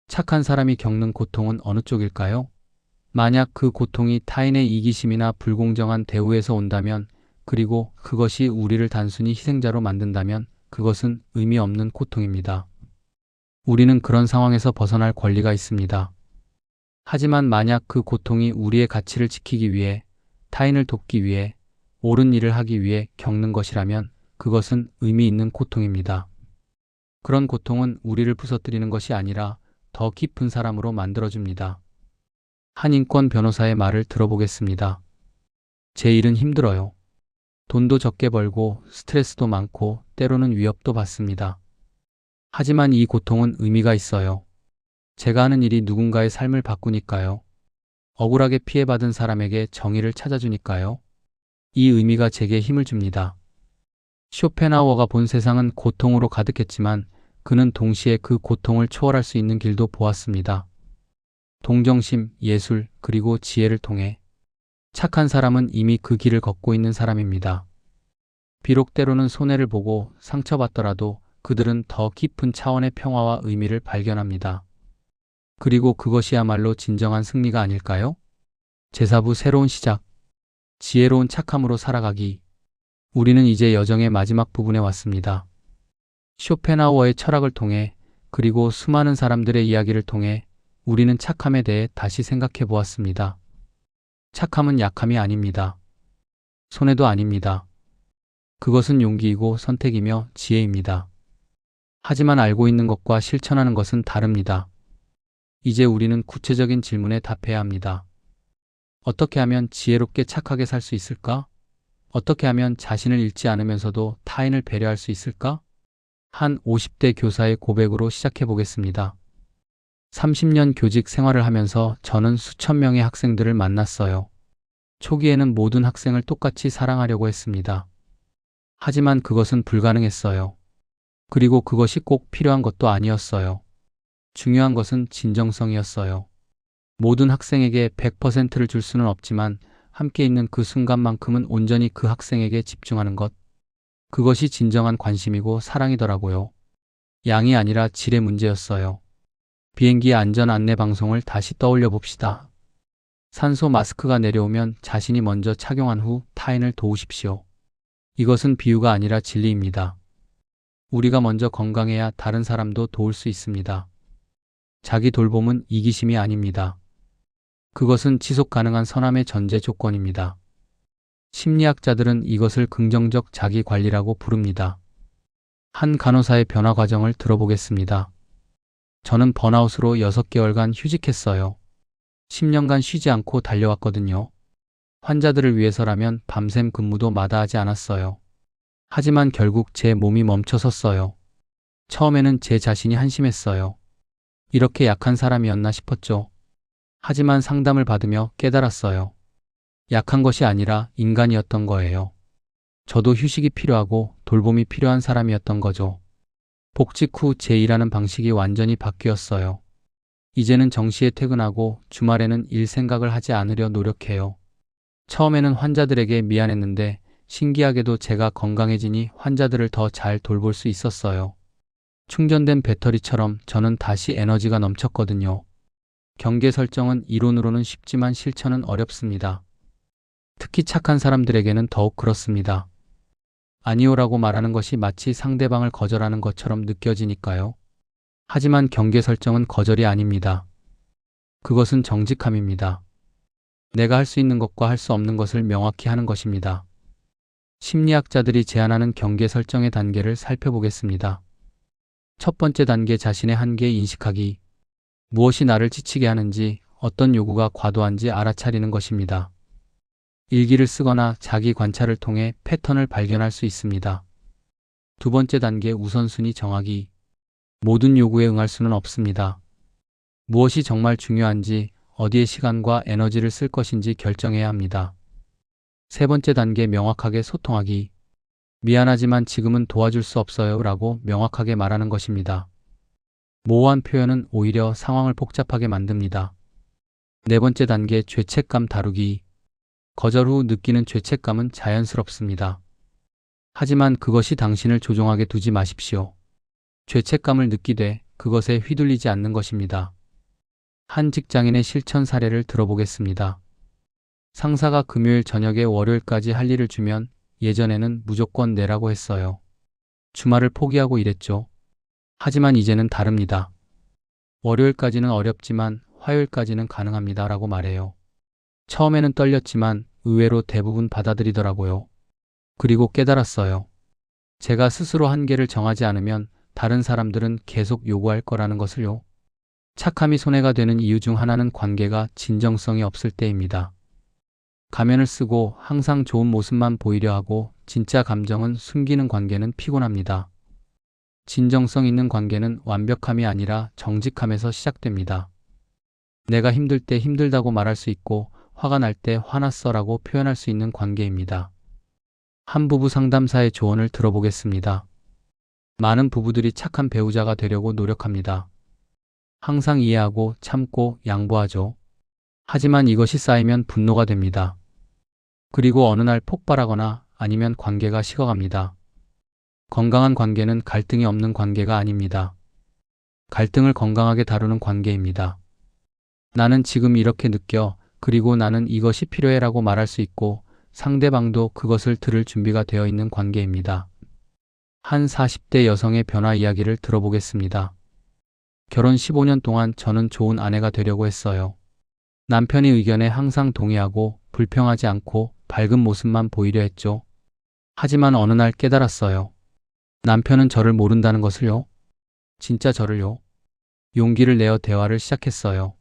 착한 사람이 겪는 고통은 어느 쪽일까요? 만약 그 고통이 타인의 이기심이나 불공정한 대우에서 온다면, 그리고 그것이 우리를 단순히 희생자로 만든다면 그것은 의미 없는 고통입니다. 우리는 그런 상황에서 벗어날 권리가 있습니다. 하지만 만약 그 고통이 우리의 가치를 지키기 위해, 타인을 돕기 위해, 옳은 일을 하기 위해 겪는 것이라면 그것은 의미 있는 고통입니다. 그런 고통은 우리를 부서뜨리는 것이 아니라 더 깊은 사람으로 만들어줍니다. 한 인권 변호사의 말을 들어보겠습니다. 제 일은 힘들어요. 돈도 적게 벌고 스트레스도 많고 때로는 위협도 받습니다. 하지만 이 고통은 의미가 있어요. 제가 하는 일이 누군가의 삶을 바꾸니까요. 억울하게 피해받은 사람에게 정의를 찾아주니까요. 이 의미가 제게 힘을 줍니다. 쇼펜하우어가 본 세상은 고통으로 가득했지만 그는 동시에 그 고통을 초월할 수 있는 길도 보았습니다. 동정심, 예술, 그리고 지혜를 통해 착한 사람은 이미 그 길을 걷고 있는 사람입니다. 비록 때로는 손해를 보고 상처받더라도 그들은 더 깊은 차원의 평화와 의미를 발견합니다. 그리고 그것이야말로 진정한 승리가 아닐까요? 제4부 새로운 시작. 지혜로운 착함으로 살아가기. 우리는 이제 여정의 마지막 부분에 왔습니다. 쇼펜하우어의 철학을 통해 그리고 수많은 사람들의 이야기를 통해 우리는 착함에 대해 다시 생각해 보았습니다. 착함은 약함이 아닙니다. 손해도 아닙니다. 그것은 용기이고 선택이며 지혜입니다. 하지만 알고 있는 것과 실천하는 것은 다릅니다. 이제 우리는 구체적인 질문에 답해야 합니다. 어떻게 하면 지혜롭게 착하게 살 수 있을까? 어떻게 하면 자신을 잃지 않으면서도 타인을 배려할 수 있을까? 한 50대 교사의 고백으로 시작해 보겠습니다. 30년 교직 생활을 하면서 저는 수천 명의 학생들을 만났어요. 초기에는 모든 학생을 똑같이 사랑하려고 했습니다. 하지만 그것은 불가능했어요. 그리고 그것이 꼭 필요한 것도 아니었어요. 중요한 것은 진정성이었어요. 모든 학생에게 100%를 줄 수는 없지만 함께 있는 그 순간만큼은 온전히 그 학생에게 집중하는 것. 그것이 진정한 관심이고 사랑이더라고요. 양이 아니라 질의 문제였어요. 비행기 안전 안내 방송을 다시 떠올려 봅시다. 산소 마스크가 내려오면 자신이 먼저 착용한 후 타인을 도우십시오. 이것은 비유가 아니라 진리입니다. 우리가 먼저 건강해야 다른 사람도 도울 수 있습니다. 자기 돌봄은 이기심이 아닙니다. 그것은 지속 가능한 선함의 전제 조건입니다. 심리학자들은 이것을 긍정적 자기 관리라고 부릅니다. 한 간호사의 변화 과정을 들어보겠습니다. 저는 번아웃으로 6개월간 휴직했어요. 10년간 쉬지 않고 달려왔거든요. 환자들을 위해서라면 밤샘 근무도 마다하지 않았어요. 하지만 결국 제 몸이 멈춰섰어요. 처음에는 제 자신이 한심했어요. 이렇게 약한 사람이었나 싶었죠. 하지만 상담을 받으며 깨달았어요. 약한 것이 아니라 인간이었던 거예요. 저도 휴식이 필요하고 돌봄이 필요한 사람이었던 거죠. 복직 후 제 일하는 방식이 완전히 바뀌었어요. 이제는 정시에 퇴근하고 주말에는 일 생각을 하지 않으려 노력해요. 처음에는 환자들에게 미안했는데 신기하게도 제가 건강해지니 환자들을 더 잘 돌볼 수 있었어요. 충전된 배터리처럼 저는 다시 에너지가 넘쳤거든요. 경계 설정은 이론으로는 쉽지만 실천은 어렵습니다. 특히 착한 사람들에게는 더욱 그렇습니다. 아니오라고 말하는 것이 마치 상대방을 거절하는 것처럼 느껴지니까요. 하지만 경계 설정은 거절이 아닙니다. 그것은 정직함입니다. 내가 할 수 있는 것과 할 수 없는 것을 명확히 하는 것입니다. 심리학자들이 제안하는 경계 설정의 단계를 살펴보겠습니다. 첫 번째 단계, 자신의 한계 인식하기. 무엇이 나를 지치게 하는지, 어떤 요구가 과도한지 알아차리는 것입니다. 일기를 쓰거나 자기 관찰을 통해 패턴을 발견할 수 있습니다. 두 번째 단계, 우선순위 정하기. 모든 요구에 응할 수는 없습니다. 무엇이 정말 중요한지, 어디에 시간과 에너지를 쓸 것인지 결정해야 합니다. 세 번째 단계, 명확하게 소통하기. 미안하지만 지금은 도와줄 수 없어요 라고 명확하게 말하는 것입니다. 모호한 표현은 오히려 상황을 복잡하게 만듭니다. 네 번째 단계, 죄책감 다루기. 거절 후 느끼는 죄책감은 자연스럽습니다. 하지만 그것이 당신을 조종하게 두지 마십시오. 죄책감을 느끼되 그것에 휘둘리지 않는 것입니다. 한 직장인의 실천 사례를 들어보겠습니다. 상사가 금요일 저녁에 월요일까지 할 일을 주면 예전에는 무조건 내라고 했어요. 주말을 포기하고 일했죠. 하지만 이제는 다릅니다. 월요일까지는 어렵지만 화요일까지는 가능합니다 라고 말해요. 처음에는 떨렸지만 의외로 대부분 받아들이더라고요. 그리고 깨달았어요. 제가 스스로 한계를 정하지 않으면 다른 사람들은 계속 요구할 거라는 것을요. 착함이 손해가 되는 이유 중 하나는 관계가 진정성이 없을 때입니다. 가면을 쓰고 항상 좋은 모습만 보이려 하고 진짜 감정은 숨기는 관계는 피곤합니다. 진정성 있는 관계는 완벽함이 아니라 정직함에서 시작됩니다. 내가 힘들 때 힘들다고 말할 수 있고 화가 날 때 화났어라고 표현할 수 있는 관계입니다. 한 부부 상담사의 조언을 들어보겠습니다. 많은 부부들이 착한 배우자가 되려고 노력합니다. 항상 이해하고 참고 양보하죠. 하지만 이것이 쌓이면 분노가 됩니다. 그리고 어느 날 폭발하거나 아니면 관계가 식어갑니다. 건강한 관계는 갈등이 없는 관계가 아닙니다. 갈등을 건강하게 다루는 관계입니다. 나는 지금 이렇게 느껴, 그리고 나는 이것이 필요해 라고 말할 수 있고 상대방도 그것을 들을 준비가 되어 있는 관계입니다. 한 40대 여성의 변화 이야기를 들어보겠습니다. 결혼 15년 동안 저는 좋은 아내가 되려고 했어요. 남편의 의견에 항상 동의하고 불평하지 않고 밝은 모습만 보이려 했죠. 하지만 어느 날 깨달았어요. 남편은 저를 모른다는 것을요. 진짜 저를요. 용기를 내어 대화를 시작했어요.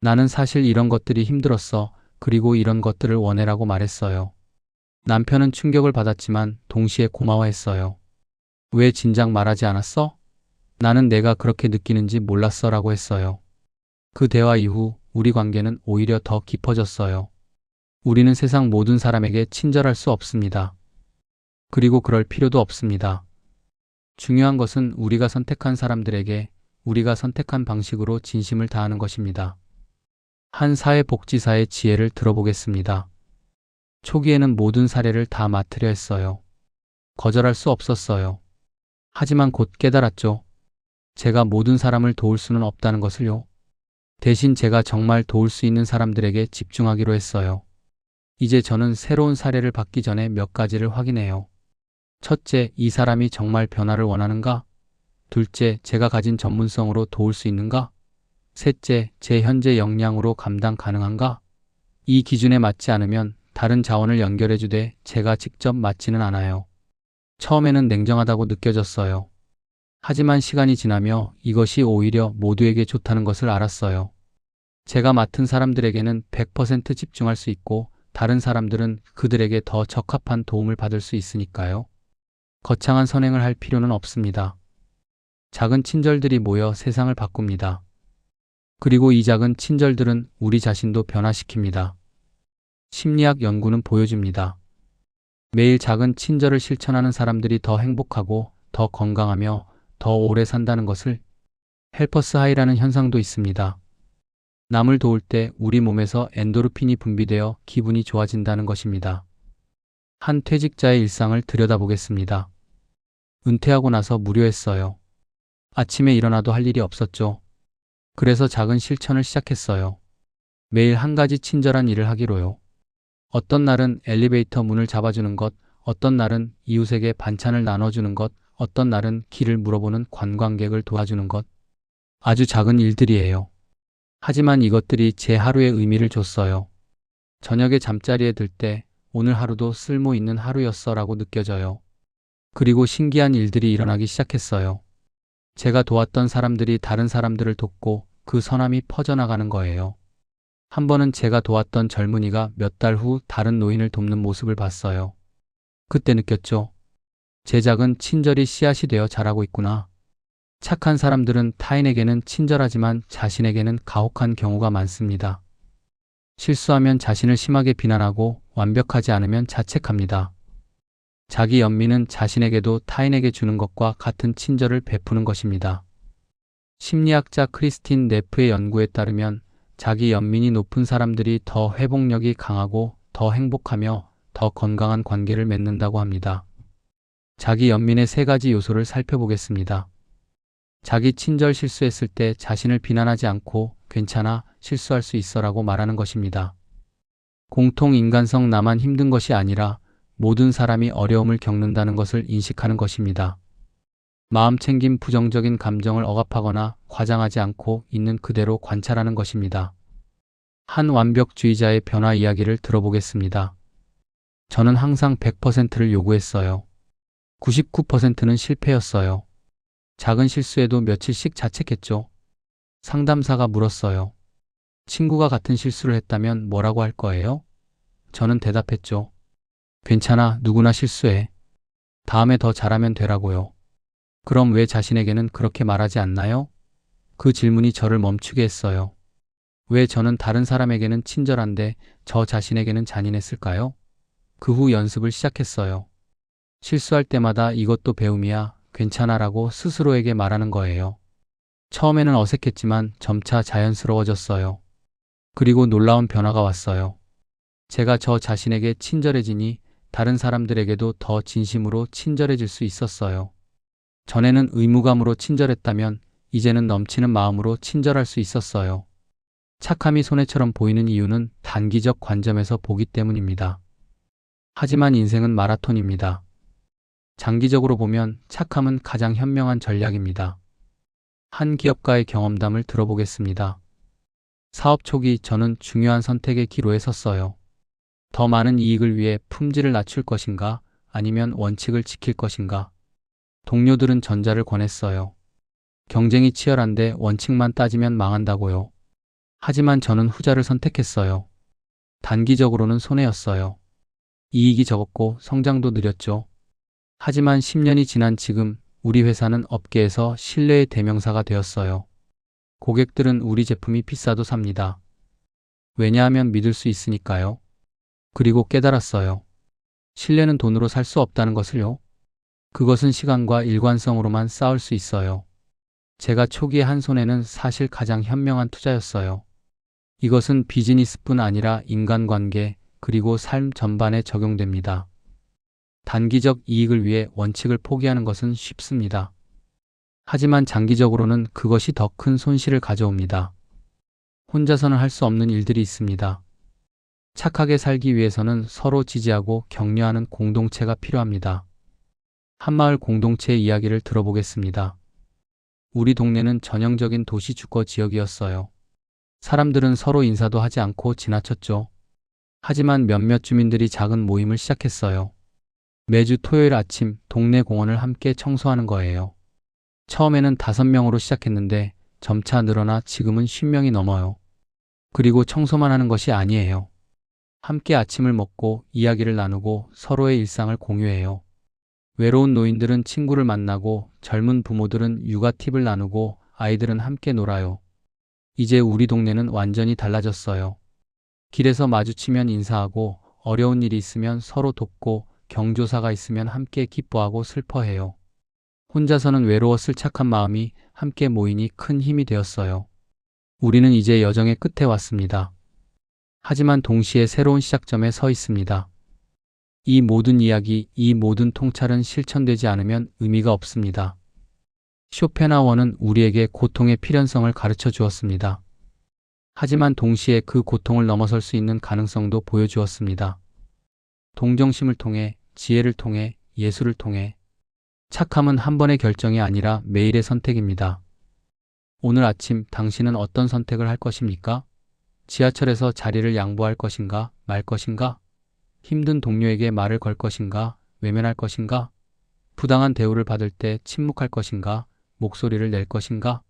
나는 사실 이런 것들이 힘들었어. 그리고 이런 것들을 원해라고 말했어요. 남편은 충격을 받았지만 동시에 고마워했어요. 왜 진작 말하지 않았어? 나는 내가 그렇게 느끼는지 몰랐어 라고 했어요. 그 대화 이후 우리 관계는 오히려 더 깊어졌어요. 우리는 세상 모든 사람에게 친절할 수 없습니다. 그리고 그럴 필요도 없습니다. 중요한 것은 우리가 선택한 사람들에게 우리가 선택한 방식으로 진심을 다하는 것입니다. 한 사회복지사의 지혜를 들어보겠습니다. 초기에는 모든 사례를 다 맡으려 했어요. 거절할 수 없었어요. 하지만 곧 깨달았죠. 제가 모든 사람을 도울 수는 없다는 것을요. 대신 제가 정말 도울 수 있는 사람들에게 집중하기로 했어요. 이제 저는 새로운 사례를 받기 전에 몇 가지를 확인해요. 첫째, 이 사람이 정말 변화를 원하는가? 둘째, 제가 가진 전문성으로 도울 수 있는가? 셋째, 제 현재 역량으로 감당 가능한가? 이 기준에 맞지 않으면 다른 자원을 연결해 주되 제가 직접 맞지는 않아요. 처음에는 냉정하다고 느껴졌어요. 하지만 시간이 지나며 이것이 오히려 모두에게 좋다는 것을 알았어요. 제가 맡은 사람들에게는 100% 집중할 수 있고 다른 사람들은 그들에게 더 적합한 도움을 받을 수 있으니까요. 거창한 선행을 할 필요는 없습니다. 작은 친절들이 모여 세상을 바꿉니다. 그리고 이 작은 친절들은 우리 자신도 변화시킵니다. 심리학 연구는 보여줍니다. 매일 작은 친절을 실천하는 사람들이 더 행복하고 더 건강하며 더 오래 산다는 것을. 헬퍼스 하이라는 현상도 있습니다. 남을 도울 때 우리 몸에서 엔도르핀이 분비되어 기분이 좋아진다는 것입니다. 한 퇴직자의 일상을 들여다보겠습니다. 은퇴하고 나서 무료했어요. 아침에 일어나도 할 일이 없었죠. 그래서 작은 실천을 시작했어요. 매일 한 가지 친절한 일을 하기로요. 어떤 날은 엘리베이터 문을 잡아주는 것, 어떤 날은 이웃에게 반찬을 나눠주는 것, 어떤 날은 길을 물어보는 관광객을 도와주는 것. 아주 작은 일들이에요. 하지만 이것들이 제 하루에 의미를 줬어요. 저녁에 잠자리에 들 때 오늘 하루도 쓸모 있는 하루였어 라고 느껴져요. 그리고 신기한 일들이 일어나기 시작했어요. 제가 도왔던 사람들이 다른 사람들을 돕고 그 선함이 퍼져나가는 거예요. 한 번은 제가 도왔던 젊은이가 몇 달 후 다른 노인을 돕는 모습을 봤어요. 그때 느꼈죠. 제 작은 친절이 씨앗이 되어 자라고 있구나. 착한 사람들은 타인에게는 친절하지만 자신에게는 가혹한 경우가 많습니다. 실수하면 자신을 심하게 비난하고 완벽하지 않으면 자책합니다. 자기 연민은 자신에게도 타인에게 주는 것과 같은 친절을 베푸는 것입니다. 심리학자 크리스틴 네프의 연구에 따르면 자기 연민이 높은 사람들이 더 회복력이 강하고 더 행복하며 더 건강한 관계를 맺는다고 합니다. 자기 연민의 3가지 요소를 살펴보겠습니다. 자기 친절 실수했을 때 자신을 비난하지 않고 괜찮아, 실수할 수 있어라고 말하는 것입니다. 공통 인간성 나만 힘든 것이 아니라 모든 사람이 어려움을 겪는다는 것을 인식하는 것입니다. 마음 챙김 부정적인 감정을 억압하거나 과장하지 않고 있는 그대로 관찰하는 것입니다. 한 완벽주의자의 변화 이야기를 들어보겠습니다. 저는 항상 100%를 요구했어요. 99%는 실패였어요. 작은 실수에도 며칠씩 자책했죠. 상담사가 물었어요. 친구가 같은 실수를 했다면 뭐라고 할 거예요? 저는 대답했죠. 괜찮아, 누구나 실수해. 다음에 더 잘하면 되라고요. 그럼 왜 자신에게는 그렇게 말하지 않나요? 그 질문이 저를 멈추게 했어요. 왜 저는 다른 사람에게는 친절한데 저 자신에게는 잔인했을까요? 그 후 연습을 시작했어요. 실수할 때마다 이것도 배움이야, 괜찮아라고 스스로에게 말하는 거예요. 처음에는 어색했지만 점차 자연스러워졌어요. 그리고 놀라운 변화가 왔어요. 제가 저 자신에게 친절해지니 다른 사람들에게도 더 진심으로 친절해질 수 있었어요. 전에는 의무감으로 친절했다면 이제는 넘치는 마음으로 친절할 수 있었어요. 착함이 손해처럼 보이는 이유는 단기적 관점에서 보기 때문입니다. 하지만 인생은 마라톤입니다. 장기적으로 보면 착함은 가장 현명한 전략입니다. 한 기업가의 경험담을 들어보겠습니다. 사업 초기 저는 중요한 선택의 기로에 섰어요. 더 많은 이익을 위해 품질을 낮출 것인가 아니면 원칙을 지킬 것인가. 동료들은 전자를 권했어요. 경쟁이 치열한데 원칙만 따지면 망한다고요. 하지만 저는 후자를 선택했어요. 단기적으로는 손해였어요. 이익이 적었고 성장도 느렸죠. 하지만 10년이 지난 지금 우리 회사는 업계에서 신뢰의 대명사가 되었어요. 고객들은 우리 제품이 비싸도 삽니다. 왜냐하면 믿을 수 있으니까요. 그리고 깨달았어요. 신뢰는 돈으로 살 수 없다는 것을요. 그것은 시간과 일관성으로만 쌓을 수 있어요. 제가 초기에 한 손해는 사실 가장 현명한 투자였어요. 이것은 비즈니스뿐 아니라 인간관계 그리고 삶 전반에 적용됩니다. 단기적 이익을 위해 원칙을 포기하는 것은 쉽습니다. 하지만 장기적으로는 그것이 더 큰 손실을 가져옵니다. 혼자서는 할 수 없는 일들이 있습니다. 착하게 살기 위해서는 서로 지지하고 격려하는 공동체가 필요합니다. 한마을 공동체의 이야기를 들어보겠습니다. 우리 동네는 전형적인 도시 주거 지역이었어요. 사람들은 서로 인사도 하지 않고 지나쳤죠. 하지만 몇몇 주민들이 작은 모임을 시작했어요. 매주 토요일 아침 동네 공원을 함께 청소하는 거예요. 처음에는 5명으로 시작했는데 점차 늘어나 지금은 50명이 넘어요. 그리고 청소만 하는 것이 아니에요. 함께 아침을 먹고 이야기를 나누고 서로의 일상을 공유해요. 외로운 노인들은 친구를 만나고 젊은 부모들은 육아 팁을 나누고 아이들은 함께 놀아요. 이제 우리 동네는 완전히 달라졌어요. 길에서 마주치면 인사하고 어려운 일이 있으면 서로 돕고 경조사가 있으면 함께 기뻐하고 슬퍼해요. 혼자서는 외로웠을 착한 마음이 함께 모이니 큰 힘이 되었어요. 우리는 이제 여정의 끝에 왔습니다. 하지만 동시에 새로운 시작점에 서 있습니다. 이 모든 이야기, 이 모든 통찰은 실천되지 않으면 의미가 없습니다. 쇼펜하워는 우리에게 고통의 필연성을 가르쳐 주었습니다. 하지만 동시에 그 고통을 넘어설 수 있는 가능성도 보여주었습니다. 동정심을 통해, 지혜를 통해, 예술을 통해. 착함은 한 번의 결정이 아니라 매일의 선택입니다. 오늘 아침 당신은 어떤 선택을 할 것입니까? 지하철에서 자리를 양보할 것인가, 말 것인가? 힘든 동료에게 말을 걸 것인가, 외면할 것인가? 부당한 대우를 받을 때 침묵할 것인가, 목소리를 낼 것인가?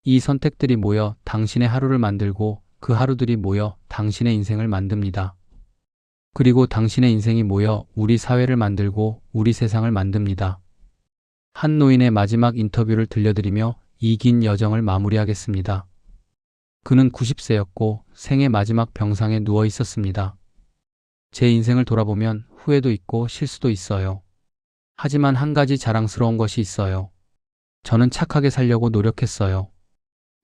이 선택들이 모여 당신의 하루를 만들고 그 하루들이 모여 당신의 인생을 만듭니다. 그리고 당신의 인생이 모여 우리 사회를 만들고 우리 세상을 만듭니다. 한 노인의 마지막 인터뷰를 들려드리며 이 긴 여정을 마무리하겠습니다. 그는 90세였고 생의 마지막 병상에 누워 있었습니다. 제 인생을 돌아보면 후회도 있고 실수도 있어요. 하지만 한 가지 자랑스러운 것이 있어요. 저는 착하게 살려고 노력했어요.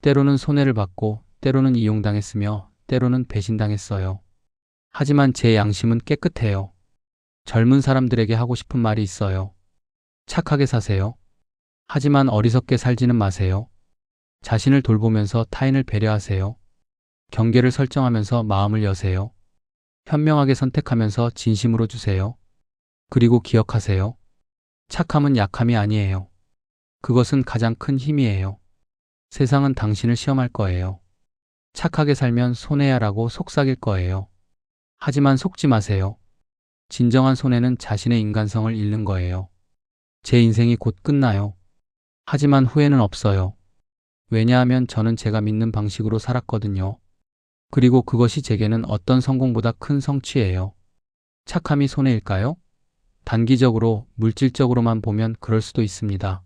때로는 손해를 받고 때로는 이용당했으며 때로는 배신당했어요. 하지만 제 양심은 깨끗해요. 젊은 사람들에게 하고 싶은 말이 있어요. 착하게 사세요. 하지만 어리석게 살지는 마세요. 자신을 돌보면서 타인을 배려하세요. 경계를 설정하면서 마음을 여세요. 현명하게 선택하면서 진심으로 주세요. 그리고 기억하세요. 착함은 약함이 아니에요. 그것은 가장 큰 힘이에요. 세상은 당신을 시험할 거예요. 착하게 살면 손해야라고 속삭일 거예요. 하지만 속지 마세요. 진정한 손해는 자신의 인간성을 잃는 거예요. 제 인생이 곧 끝나요. 하지만 후회는 없어요. 왜냐하면 저는 제가 믿는 방식으로 살았거든요. 그리고 그것이 제게는 어떤 성공보다 큰 성취예요. 착함이 손해일까요? 단기적으로, 물질적으로만 보면 그럴 수도 있습니다.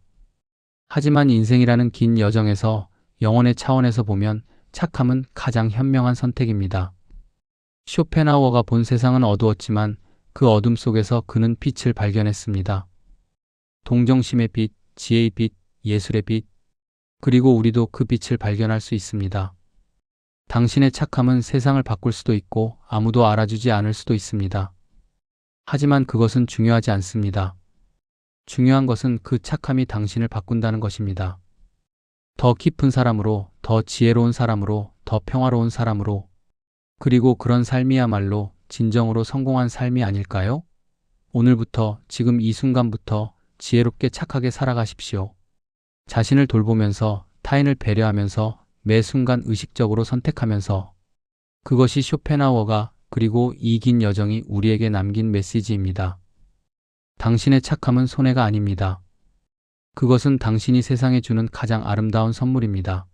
하지만 인생이라는 긴 여정에서 영혼의 차원에서 보면 착함은 가장 현명한 선택입니다. 쇼펜하우어가 본 세상은 어두웠지만 그 어둠 속에서 그는 빛을 발견했습니다. 동정심의 빛, 지혜의 빛, 예술의 빛, 그리고 우리도 그 빛을 발견할 수 있습니다. 당신의 착함은 세상을 바꿀 수도 있고 아무도 알아주지 않을 수도 있습니다. 하지만 그것은 중요하지 않습니다. 중요한 것은 그 착함이 당신을 바꾼다는 것입니다. 더 깊은 사람으로, 더 지혜로운 사람으로, 더 평화로운 사람으로, 그리고 그런 삶이야말로 진정으로 성공한 삶이 아닐까요? 오늘부터, 지금 이 순간부터 지혜롭게 착하게 살아가십시오. 자신을 돌보면서, 타인을 배려하면서, 매 순간 의식적으로 선택하면서. 그것이 쇼펜하우어가 그리고 이 긴 여정이 우리에게 남긴 메시지입니다. 당신의 착함은 손해가 아닙니다. 그것은 당신이 세상에 주는 가장 아름다운 선물입니다.